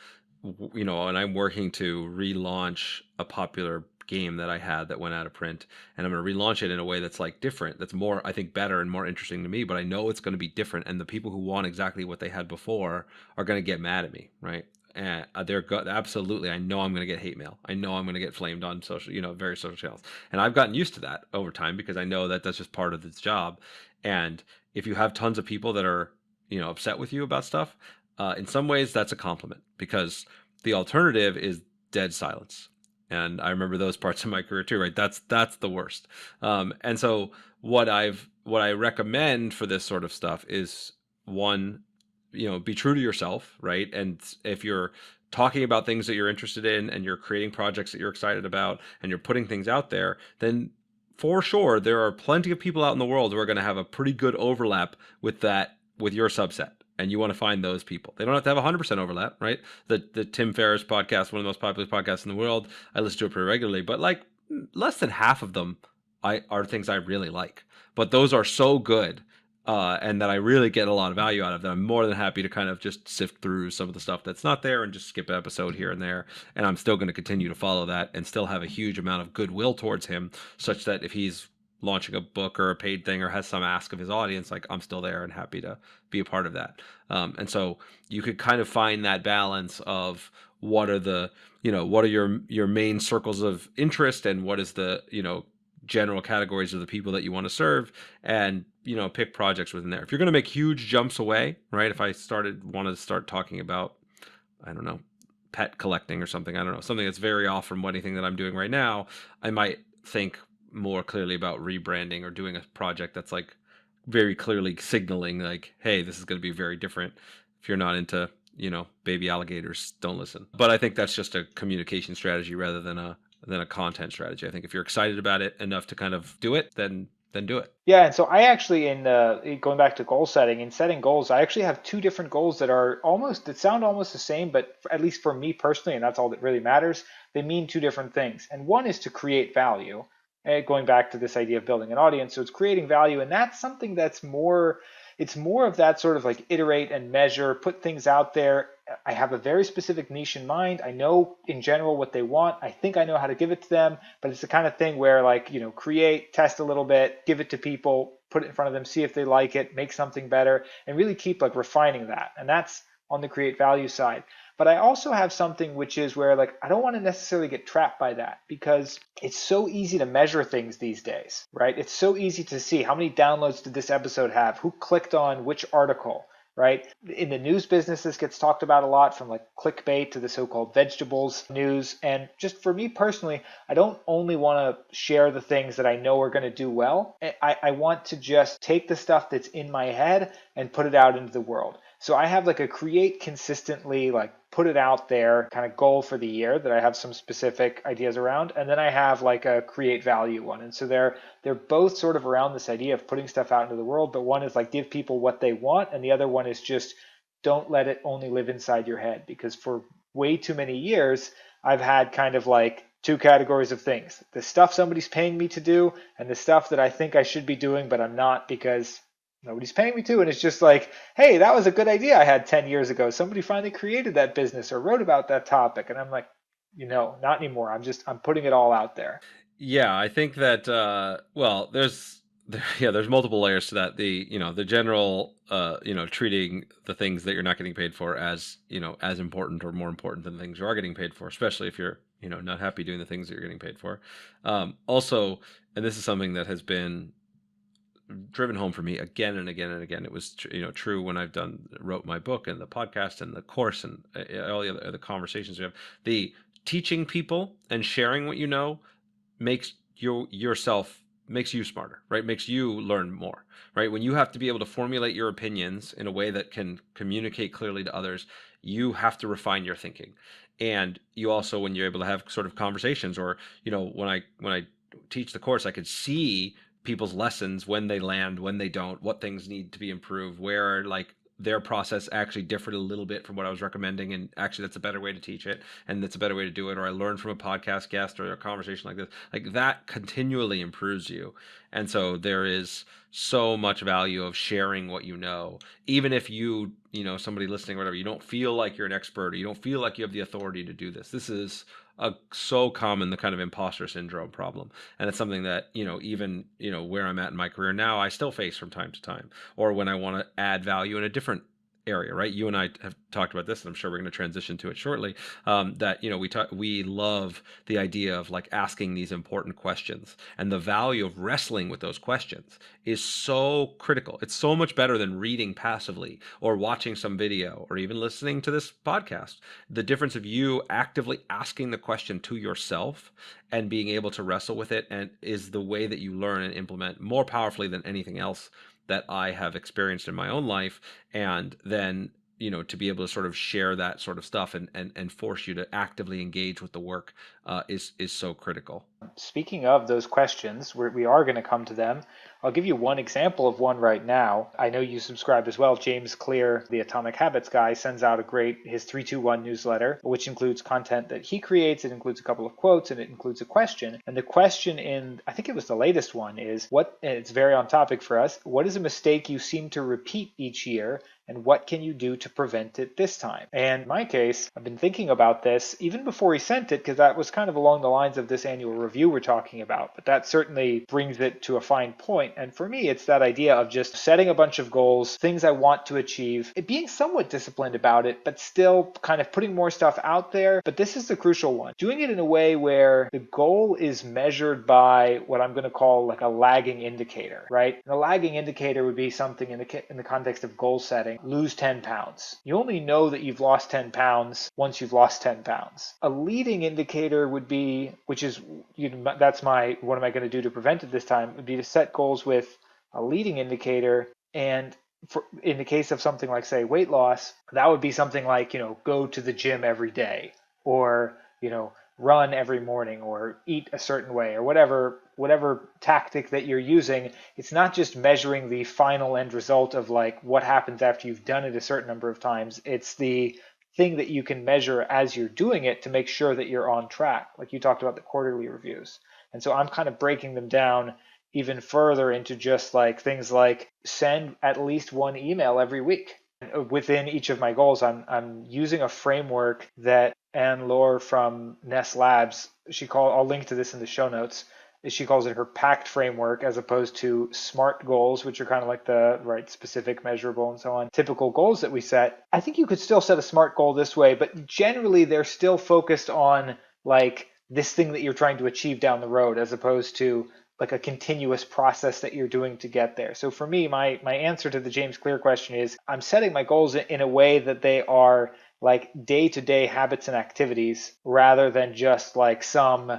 S3: and I'm working to relaunch a popular game that I had that went out of print, and I'm going to relaunch it in a way that's like different, that's more, I think, better and more interesting to me, but I know it's going to be different, and the people who want exactly what they had before are going to get mad at me, right? And absolutely, I know I'm going to get hate mail. I know I'm going to get flamed on social, various social channels, and I've gotten used to that over time because I know that that's just part of this job. And if you have tons of people that are upset with you about stuff, in some ways that's a compliment, because the alternative is dead silence. And I remember those parts of my career too, right? That's the worst. And so what I recommend for this sort of stuff is, one, be true to yourself, right? And if you're talking about things that you're interested in and you're creating projects that you're excited about and you're putting things out there, then for sure there are plenty of people out in the world who are going to have a pretty good overlap with your subset. And you want to find those people. They don't have to have 100% overlap, right? The Tim Ferriss podcast, one of the most popular podcasts in the world, I listen to it pretty regularly, but like less than half of them are things I really like. But those are so good and that I really get a lot of value out of, that I'm more than happy to kind of just sift through some of the stuff that's not there and just skip an episode here and there. And I'm still going to continue to follow that and still have a huge amount of goodwill towards him, such that if he's launching a book or a paid thing or has some ask of his audience, like I'm still there and happy to be a part of that. And so you could kind of find that balance of what are your main circles of interest and what is the, general categories of the people that you want to serve, and, pick projects within there. If you're going to make huge jumps away, right? If I wanted to start talking about, I don't know, pet collecting or something, I don't know, something that's very off from anything that I'm doing right now, I might think more clearly about rebranding or doing a project that's like very clearly signaling like, hey, this is going to be very different. If you're not into, baby alligators, don't listen. But I think that's just a communication strategy rather than a content strategy. I think if you're excited about it enough to kind of do it, then do it.
S2: Yeah, and so I actually, in going back to goal setting, in setting goals, I actually have two different goals that sound almost the same, but at least for me personally, and that's all that really matters, they mean two different things. And one is to create value, going back to this idea of building an audience. So it's creating value, and that's something that's it's more of that sort of like iterate and measure, put things out there. I have a very specific niche in mind. I know in general what they want. I think I know how to give it to them, but it's the kind of thing where, like, create, test a little bit, give it to people, put it in front of them, see if they like it, make something better, and really keep like refining that. And that's on the create value side. But I also have something which is where like I don't want to necessarily get trapped by that, because it's so easy to measure things these days, right? It's so easy to see how many downloads did this episode have, who clicked on which article, right? In the news business, this gets talked about a lot, from like clickbait to the so-called vegetables news. And just for me personally, I don't only want to share the things that I know are going to do well. I want to just take the stuff that's in my head and put it out into the world. So I have like a create consistently, like put it out there kind of goal for the year that I have some specific ideas around. And then I have like a create value one. And so they're both sort of around this idea of putting stuff out into the world. But one is like give people what they want. And the other one is just don't let it only live inside your head. Because for way too many years, I've had kind of like two categories of things: the stuff somebody's paying me to do and the stuff that I think I should be doing, but I'm not because nobody's paying me to. And it's just like, hey, that was a good idea I had 10 years ago. Somebody finally created that business or wrote about that topic. And I'm like, not anymore. I'm putting it all out there.
S3: Yeah, I think that well, there's multiple layers to that. The general treating the things that you're not getting paid for as as important or more important than the things you are getting paid for, especially if you're not happy doing the things that you're getting paid for. Also, and this is something that has been driven home for me again and again and again. It was true when wrote my book and the podcast and the course and all the other conversations we have. The teaching people and sharing what you know makes makes you smarter, right? Makes you learn more, right? When you have to be able to formulate your opinions in a way that can communicate clearly to others, you have to refine your thinking. And you also, when you're able to have sort of conversations, or when I teach the course, I could see people's lessons, when they land, when they don't, what things need to be improved, where like their process actually differed a little bit from what I was recommending, and actually that's a better way to teach it, and that's a better way to do it. Or I learned from a podcast guest or a conversation like this. Like that continually improves you. And so there is so much value of sharing what you know, even if somebody listening or whatever, you don't feel like you're an expert, or you don't feel like you have the authority to do this. This is so common, the kind of imposter syndrome problem. And it's something that even where I'm at in my career now, I still face from time to time, or when I want to add value in a different area, right? You and I have talked about this, and I'm sure we're going to transition to it shortly. That we love the idea of like asking these important questions, and the value of wrestling with those questions is so critical. It's so much better than reading passively or watching some video or even listening to this podcast. The difference of you actively asking the question to yourself and being able to wrestle with it and is the way that you learn and implement more powerfully than anything else that I have experienced in my own life. And then to be able to sort of share that sort of stuff and force you to actively engage with the work is so critical.
S2: Speaking of those questions, we are going to come to them. I'll give you one example of one right now. I know you subscribe as well. James Clear, the Atomic Habits guy, sends out his 321 newsletter, which includes content that he creates. It includes a couple of quotes, and it includes a question. And the question I think it was the latest one, is it's very on topic for us. What is a mistake you seem to repeat each year, and what can you do to prevent it this time? And in my case, I've been thinking about this even before he sent it, because that was kind of along the lines of this annual review we're talking about. But that certainly brings it to a fine point. And for me, it's that idea of just setting a bunch of goals, things I want to achieve, being somewhat disciplined about it, but still kind of putting more stuff out there. But this is the crucial one. Doing it in a way where the goal is measured by what I'm going to call like a lagging indicator, right? And a lagging indicator would be something in the context of goal setting: lose 10 pounds. You only know that you've lost 10 pounds once you've lost 10 pounds. A leading indicator would be, which is, that's what am I going to do to prevent it this time, would be to set goals with a leading indicator. And in the case of something like, say, weight loss, that would be something like, go to the gym every day, or, run every morning, or eat a certain way, or whatever tactic that you're using. It's not just measuring the final end result of like what happens after you've done it a certain number of times. It's the thing that you can measure as you're doing it to make sure that you're on track. Like you talked about the quarterly reviews. And so I'm kind of breaking them down even further into just like things like send at least one email every week. Within each of my goals, I'm using a framework that Anne Lohr from Ness Labs, I'll link to this in the show notes. as she calls it, her PACT framework, as opposed to SMART goals, which are kind of like the right specific, measurable, and so on, typical goals that we set. I think you could still set a SMART goal this way, but generally they're still focused on like this thing that you're trying to achieve down the road, as opposed to like a continuous process that you're doing to get there. So for me, my answer to the James Clear question is I'm setting my goals in a way that they are like day-to-day habits and activities rather than just like some,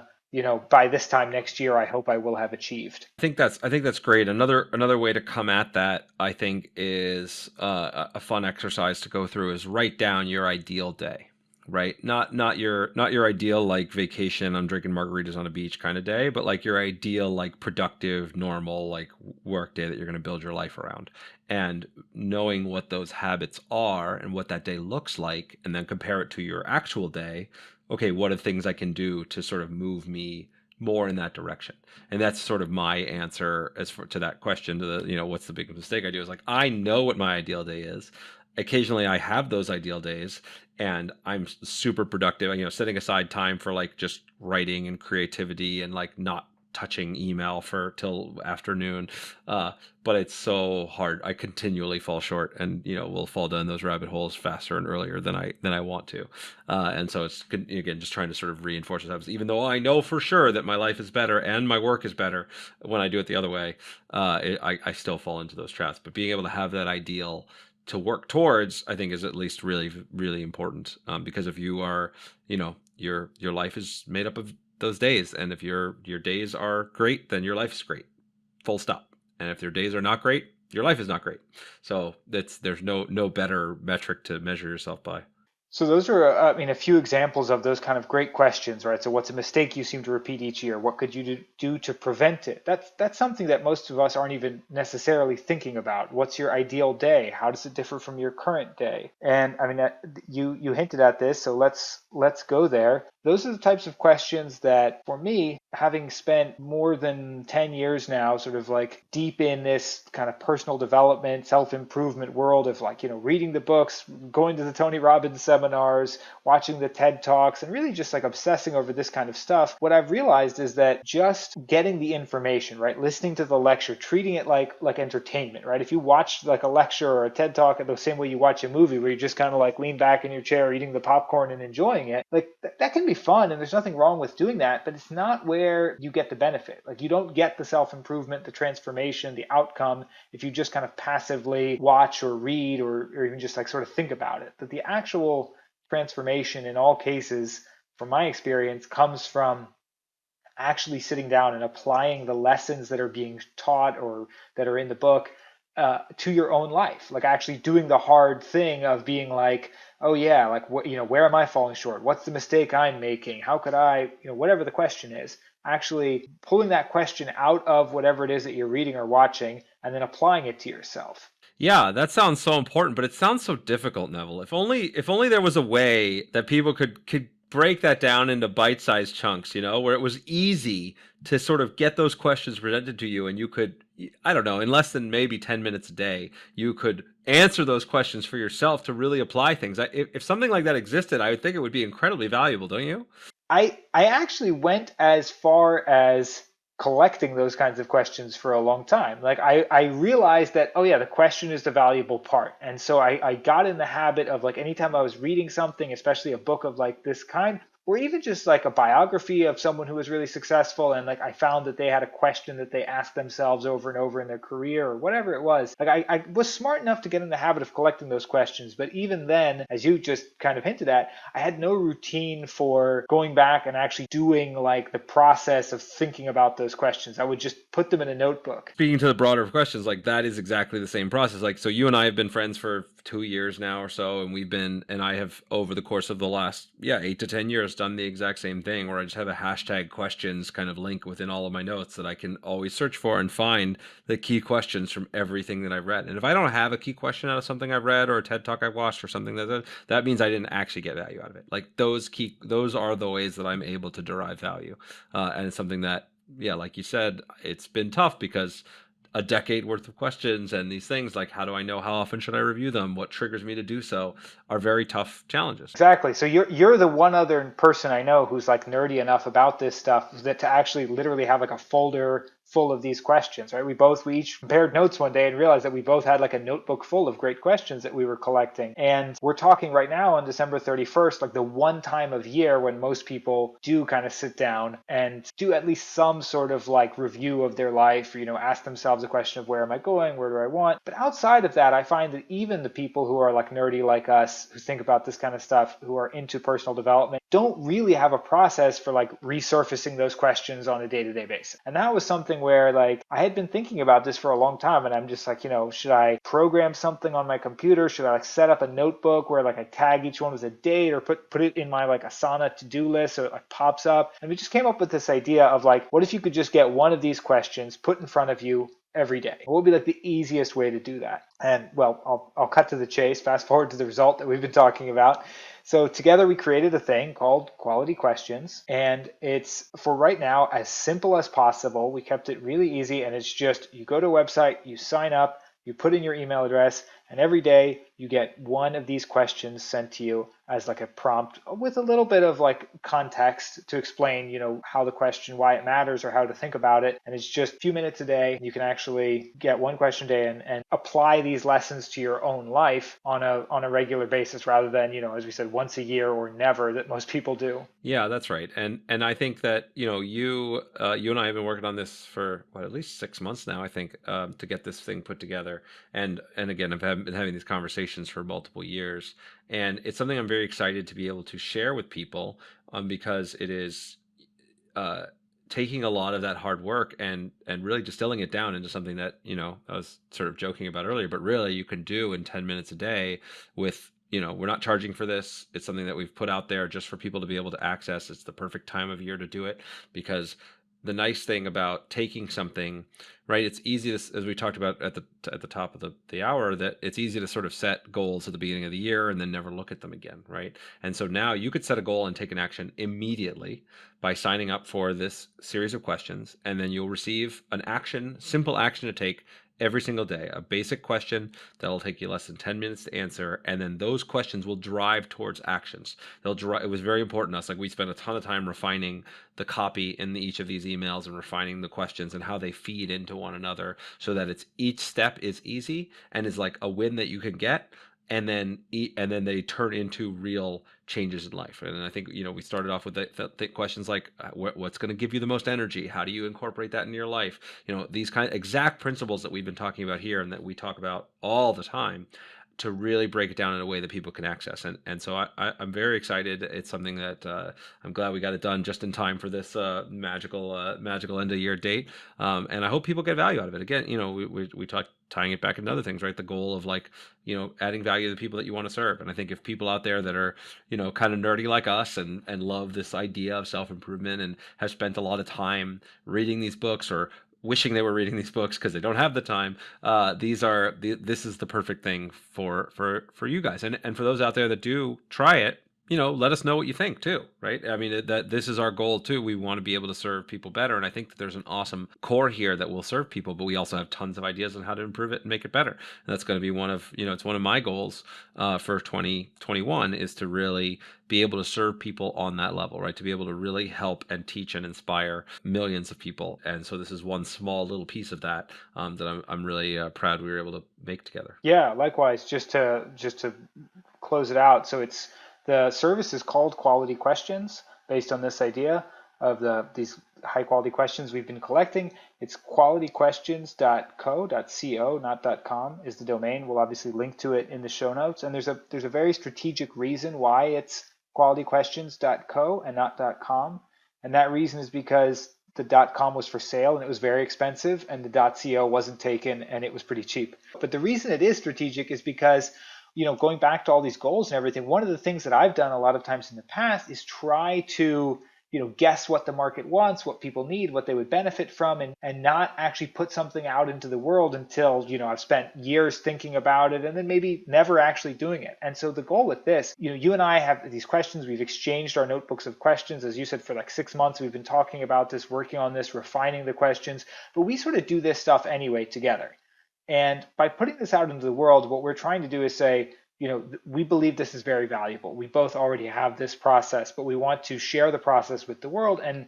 S2: by this time next year I hope I will have achieved.
S3: I think that's great. Another way to come at that, I think, is a fun exercise to go through is write down your ideal day. Right, not your ideal like vacation, I'm drinking margaritas on a beach kind of day, but like your ideal like productive, normal like work day that you're going to build your life around, and knowing what those habits are and what that day looks like, and then compare it to your actual day. Okay, what are things I can do to sort of move me more in that direction? And that's sort of my answer to that question, to the what's the biggest mistake I do, is like I know what my ideal day is. Occasionally I have those ideal days and I'm super productive, setting aside time for like just writing and creativity and like not touching email for till afternoon. But it's so hard. I continually fall short and, will fall down those rabbit holes faster and earlier than I want to. And so it's, again, just trying to sort of reinforce those, even though I know for sure that my life is better and my work is better when I do it the other way, I still fall into those traps. But being able to have that ideal to work towards, I think, is at least really, really important. Because if you are, your life is made up of those days, and if your days are great, then your life is great, full stop. And if your days are not great, your life is not great. So there's no better metric to measure yourself by.
S2: So those are, a few examples of those kind of great questions, right? So what's a mistake you seem to repeat each year? What could you do to prevent it? That's something that most of us aren't even necessarily thinking about. What's your ideal day? How does it differ from your current day? And you hinted at this, so let's go there. Those are the types of questions that, for me, having spent more than 10 years now, sort of like deep in this kind of personal development, self-improvement world of like, reading the books, going to the Tony Robbins seminars, watching the TED Talks, and really just like obsessing over this kind of stuff, what I've realized is that just getting the information, right, listening to the lecture, treating it like entertainment, right? If you watch like a lecture or a TED Talk the same way you watch a movie where you just kind of like lean back in your chair eating the popcorn and enjoying it, like that can be fun and there's nothing wrong with doing that, but it's not where you get the benefit. Like you don't get the self-improvement, the transformation, the outcome if you just kind of passively watch or read or even just like sort of think about it. But the actual transformation in all cases, from my experience, comes from actually sitting down and applying the lessons that are being taught or that are in the book to your own life, like actually doing the hard thing of being like, oh yeah, like what, where am I falling short? What's the mistake I'm making? How could I, whatever the question is, actually pulling that question out of whatever it is that you're reading or watching and then applying it to yourself.
S3: Yeah, that sounds so important, but it sounds so difficult, Neville. If only there was a way that people could break that down into bite-sized chunks, where it was easy to sort of get those questions presented to you and you could, I don't know, in less than maybe 10 minutes a day, you could answer those questions for yourself to really apply things. If something like that existed, I would think it would be incredibly valuable, don't you?
S2: I actually went as far as collecting those kinds of questions for a long time. Like I realized that, oh yeah, the question is the valuable part. And so I got in the habit of like anytime I was reading something, especially a book of like this kind, or even just like a biography of someone who was really successful, and like I found that they had a question that they asked themselves over and over in their career or whatever it was. Like I was smart enough to get in the habit of collecting those questions, but even then, as you just kind of hinted at, I had no routine for going back and actually doing like the process of thinking about those questions. I would just put them in a notebook.
S3: Speaking to the broader questions, like that is exactly the same process. Like, so you and I have been friends for 2 years now or so, and I have over the course of the last 8 to 10 years done the exact same thing, where I just have a hashtag questions kind of link within all of my notes that I can always search for and find the key questions from everything that I've read. And if I don't have a key question out of something I've read or a TED Talk I've watched or something that means I didn't actually get value out of it. Like those are the ways that I'm able to derive value, and it's something that, like you said, it's been tough because a decade worth of questions, and these things like, how do I know how often should I review them? What triggers me to do so are very tough challenges.
S2: Exactly. So you're the one other person I know who's like nerdy enough about this stuff that to actually literally have like a folder full of these questions, right? We each compared notes one day and realized that we both had like a notebook full of great questions that we were collecting. And we're talking right now on December 31st, like the one time of year when most people do kind of sit down and do at least some sort of like review of their life, ask themselves a question of where am I going? Where do I want? But outside of that, I find that even the people who are like nerdy like us, who think about this kind of stuff, who are into personal development, don't really have a process for like resurfacing those questions on a day-to-day basis. And that was something where like I had been thinking about this for a long time, and I'm just like, should I program something on my computer? Should I like set up a notebook where like I tag each one with a date, or put it in my like Asana to-do list so it like pops up? And we just came up with this idea of like, what if you could just get one of these questions put in front of you every day? What would be like the easiest way to do that? And well, I'll cut to the chase, fast forward to the result that we've been talking about. So together we created a thing called Quality Questions, and it's for right now as simple as possible. We kept it really easy, and it's just you go to a website, you sign up, you put in your email address, and every day you get one of these questions sent to you as like a prompt with a little bit of like context to explain, how the question, why it matters, or how to think about it. And it's just a few minutes a day. You can actually get one question a day and apply these lessons to your own life on a regular basis, rather than, as we said, once a year or never that most people do.
S3: Yeah, that's right. And I think that, you and I have been working on this for at least 6 months now, I think, to get this thing put together. And again, I've been having these conversations for multiple years, and it's something I'm very excited to be able to share with people, because it is uh, taking a lot of that hard work and really distilling it down into something that, I was sort of joking about earlier, but really you can do in 10 minutes a day with, we're not charging for this. It's something that we've put out there just for people to be able to access. It's the perfect time of year to do it, because the nice thing about taking something, right, it's easy to, as we talked about at the top of the hour, that it's easy to sort of set goals at the beginning of the year and then never look at them again, right? And so now you could set a goal and take an action immediately by signing up for this series of questions, and then you'll receive an action, simple action to take every single day, a basic question that'll take you less than 10 minutes to answer, and then those questions will drive towards actions. They'll drive. It was very important to us. Like, we spent a ton of time refining the copy in each of these emails and refining the questions and how they feed into one another, so that it's each step is easy and is like a win that you can get, and then they turn into real changes in life. And I think, we started off with the questions like, what's going to give you the most energy? How do you incorporate that in your life? These kind of exact principles that we've been talking about here and that we talk about all the time, to really break it down in a way that people can access. And so I'm very excited. It's something that I'm glad we got it done just in time for this magical end of year date. And I hope people get value out of it. Again, we talked tying it back into other things, right? The goal of like, adding value to the people that you want to serve. And I think if people out there that are, kind of nerdy like us and love this idea of self-improvement and have spent a lot of time reading these books, or wishing they were reading these books because they don't have the time, this is the perfect thing for you guys, and for those out there that do try it. Let us know what you think too, right? I mean, that this is our goal too. We want to be able to serve people better, and I think that there's an awesome core here that will serve people, but we also have tons of ideas on how to improve it and make it better. And that's going to be one of, it's one of my goals for 2021, is to really be able to serve people on that level, right? To be able to really help and teach and inspire millions of people. And so this is one small little piece of that, that I'm really proud we were able to make together.
S2: Yeah, likewise. Just to close it out. So the service is called Quality Questions, based on this idea of these high quality questions we've been collecting. It's qualityquestions.co, not .com is the domain. We'll obviously link to it in the show notes. And there's a very strategic reason why it's qualityquestions.co and not .com. And that reason is because the .com was for sale and it was very expensive, and the .co wasn't taken and it was pretty cheap. But the reason it is strategic is because, going back to all these goals and everything, one of the things that I've done a lot of times in the past is try to guess what the market wants, what people need, what they would benefit from, and not actually put something out into the world until, I've spent years thinking about it and then maybe never actually doing it. And so the goal with this, you and I have these questions. We've exchanged our notebooks of questions. As you said, for like 6 months, we've been talking about this, working on this, refining the questions, but we sort of do this stuff anyway together. And by putting this out into the world, what we're trying to do is say, we believe this is very valuable. We both already have this process, but we want to share the process with the world. And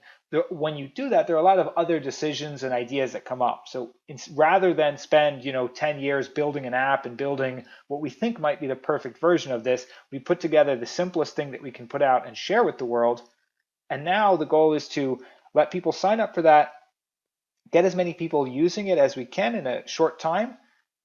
S2: when you do that, there are a lot of other decisions and ideas that come up. So rather than spend, 10 years building an app and building what we think might be the perfect version of this, we put together the simplest thing that we can put out and share with the world. And now the goal is to let people sign up for that, get as many people using it as we can in a short time.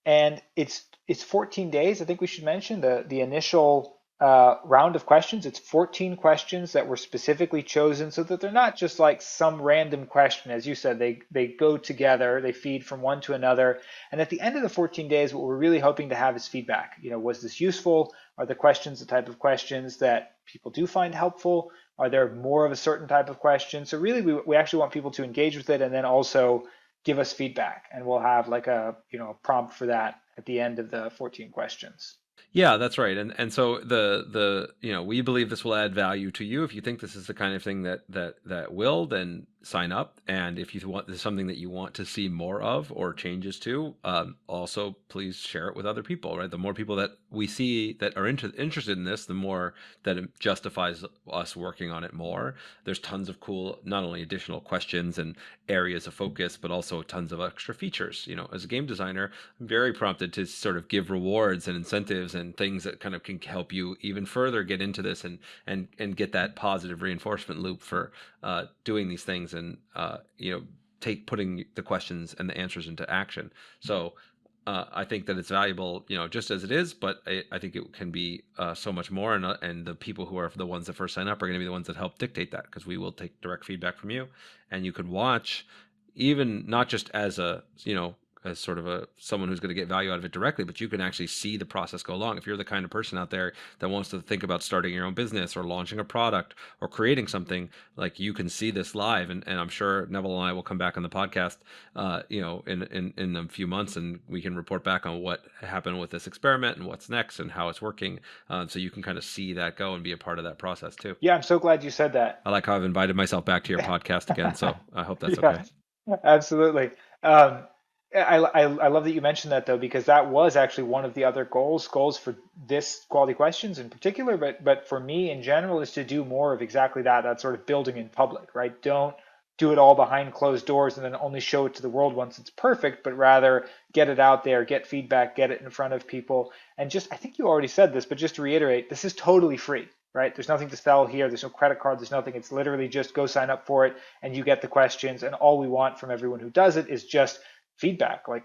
S2: And it's 14 days. I think we should mention the initial round of questions. It's 14 questions that were specifically chosen so that they're not just like some random question. As you said, they go together, they feed from one to another. And at the end of the 14 days, what we're really hoping to have is feedback. Was this useful? Are the questions the type of questions that people do find helpful? Are there more of a certain type of question? So really, we actually want people to engage with it and then also give us feedback. And we'll have like a prompt for that at the end of the 14 questions.
S3: Yeah, that's right. And so the we believe this will add value to you. If you think this is the kind of thing that will, then sign up. And if you want, this is something that you want to see more of or changes to, also please share it with other people, right? The more people that we see that are interested in this, the more that it justifies us working on it more. There's tons of cool, not only additional questions and areas of focus, but also tons of extra features. As a game designer, I'm very prompted to sort of give rewards and incentives and things that kind of can help you even further get into this and get that positive reinforcement loop for doing these things and putting the questions and the answers into action. So I think that it's valuable, just as it is, but I think it can be so much more. And the people who are the ones that first sign up are going to be the ones that help dictate that, because we will take direct feedback from you, and you can watch, even not just as as sort of someone who's going to get value out of it directly, but you can actually see the process go along. If you're the kind of person out there that wants to think about starting your own business or launching a product or creating something, like, you can see this live. And I'm sure Neville and I will come back on the podcast, in a few months, and we can report back on what happened with this experiment and what's next and how it's working. So you can kind of see that go and be a part of that process too.
S2: Yeah, I'm so glad you said that.
S3: I like how I've invited myself back to your podcast again. So I hope that's
S2: Yeah,
S3: okay.
S2: absolutely. I love that you mentioned that, though, because that was actually one of the other goals for this quality questions in particular, but for me in general, is to do more of exactly that sort of building in public, right? Don't do it all behind closed doors and then only show it to the world once it's perfect, but rather get it out there, get feedback, get it in front of people. And just, I think you already said this, but just to reiterate, this is totally free, right? There's nothing to sell here. There's no credit card. There's nothing. It's literally just go sign up for it and you get the questions. And all we want from everyone who does it is just feedback. Like,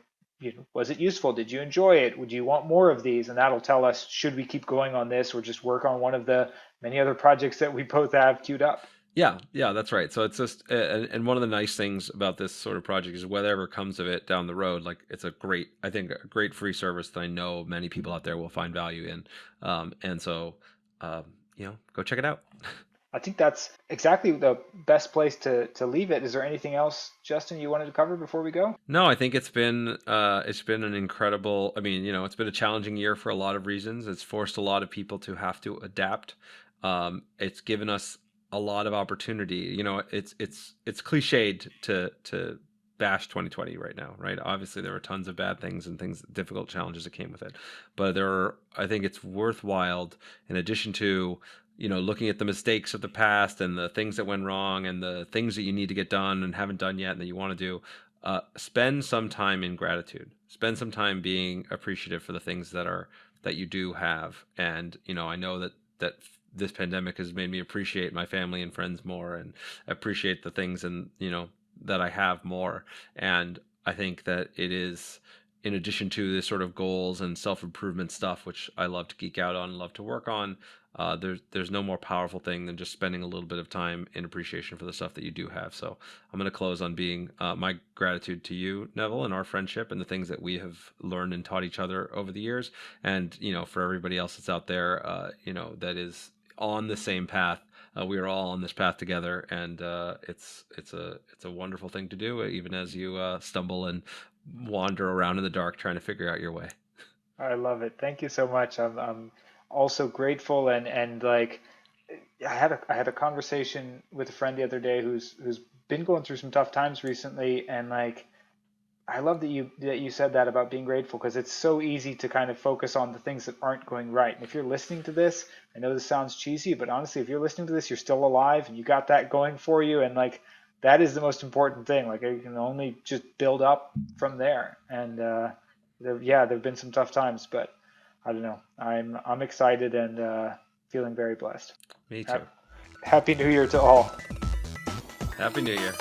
S2: was it useful? Did you enjoy it? Would you want more of these? And that'll tell us, should we keep going on this or just work on one of the many other projects that we both have queued up?
S3: Yeah, that's right. So it's just, and one of the nice things about this sort of project is whatever comes of it down the road, like, it's a great free service that I know many people out there will find value in. And so, go check it out.
S2: I think that's exactly the best place to leave it. Is there anything else, Justin, you wanted to cover before we go?
S3: No, I think it's been an incredible. I mean, it's been a challenging year for a lot of reasons. It's forced a lot of people to have to adapt. It's given us a lot of opportunity. It's cliched to bash 2020 right now, right? Obviously, there were tons of bad things and difficult challenges that came with it, but I think it's worthwhile, in addition to looking at the mistakes of the past and the things that went wrong and the things that you need to get done and haven't done yet and that you want to do, spend some time in gratitude. Spend some time being appreciative for the things that you do have. And I know that this pandemic has made me appreciate my family and friends more, and appreciate the things and that I have more. And I think that it is, in addition to this sort of goals and self-improvement stuff, which I love to geek out on, love to work on, there's no more powerful thing than just spending a little bit of time in appreciation for the stuff that you do have. So I'm going to close on being my gratitude to you, Neville, and our friendship and the things that we have learned and taught each other over the years. And for everybody else that's out there, that is on the same path, we are all on this path together, and it's a wonderful thing to do, even as you stumble and wander around in the dark trying to figure out your way.
S2: I love it. Thank you so much. I'm also grateful, and like I had a conversation with a friend the other day who's been going through some tough times recently, and like I love that you said that about being grateful, because it's so easy to kind of focus on the things that aren't going right. And if you're listening to this, I know this sounds cheesy, but honestly, if you're listening to this, you're still alive and you got that going for you, and like that is the most important thing. Like you can only just build up from there. And there've been some tough times, but I don't know. I'm excited and feeling very blessed.
S3: Me too.
S2: Happy New Year to all.
S3: Happy New Year.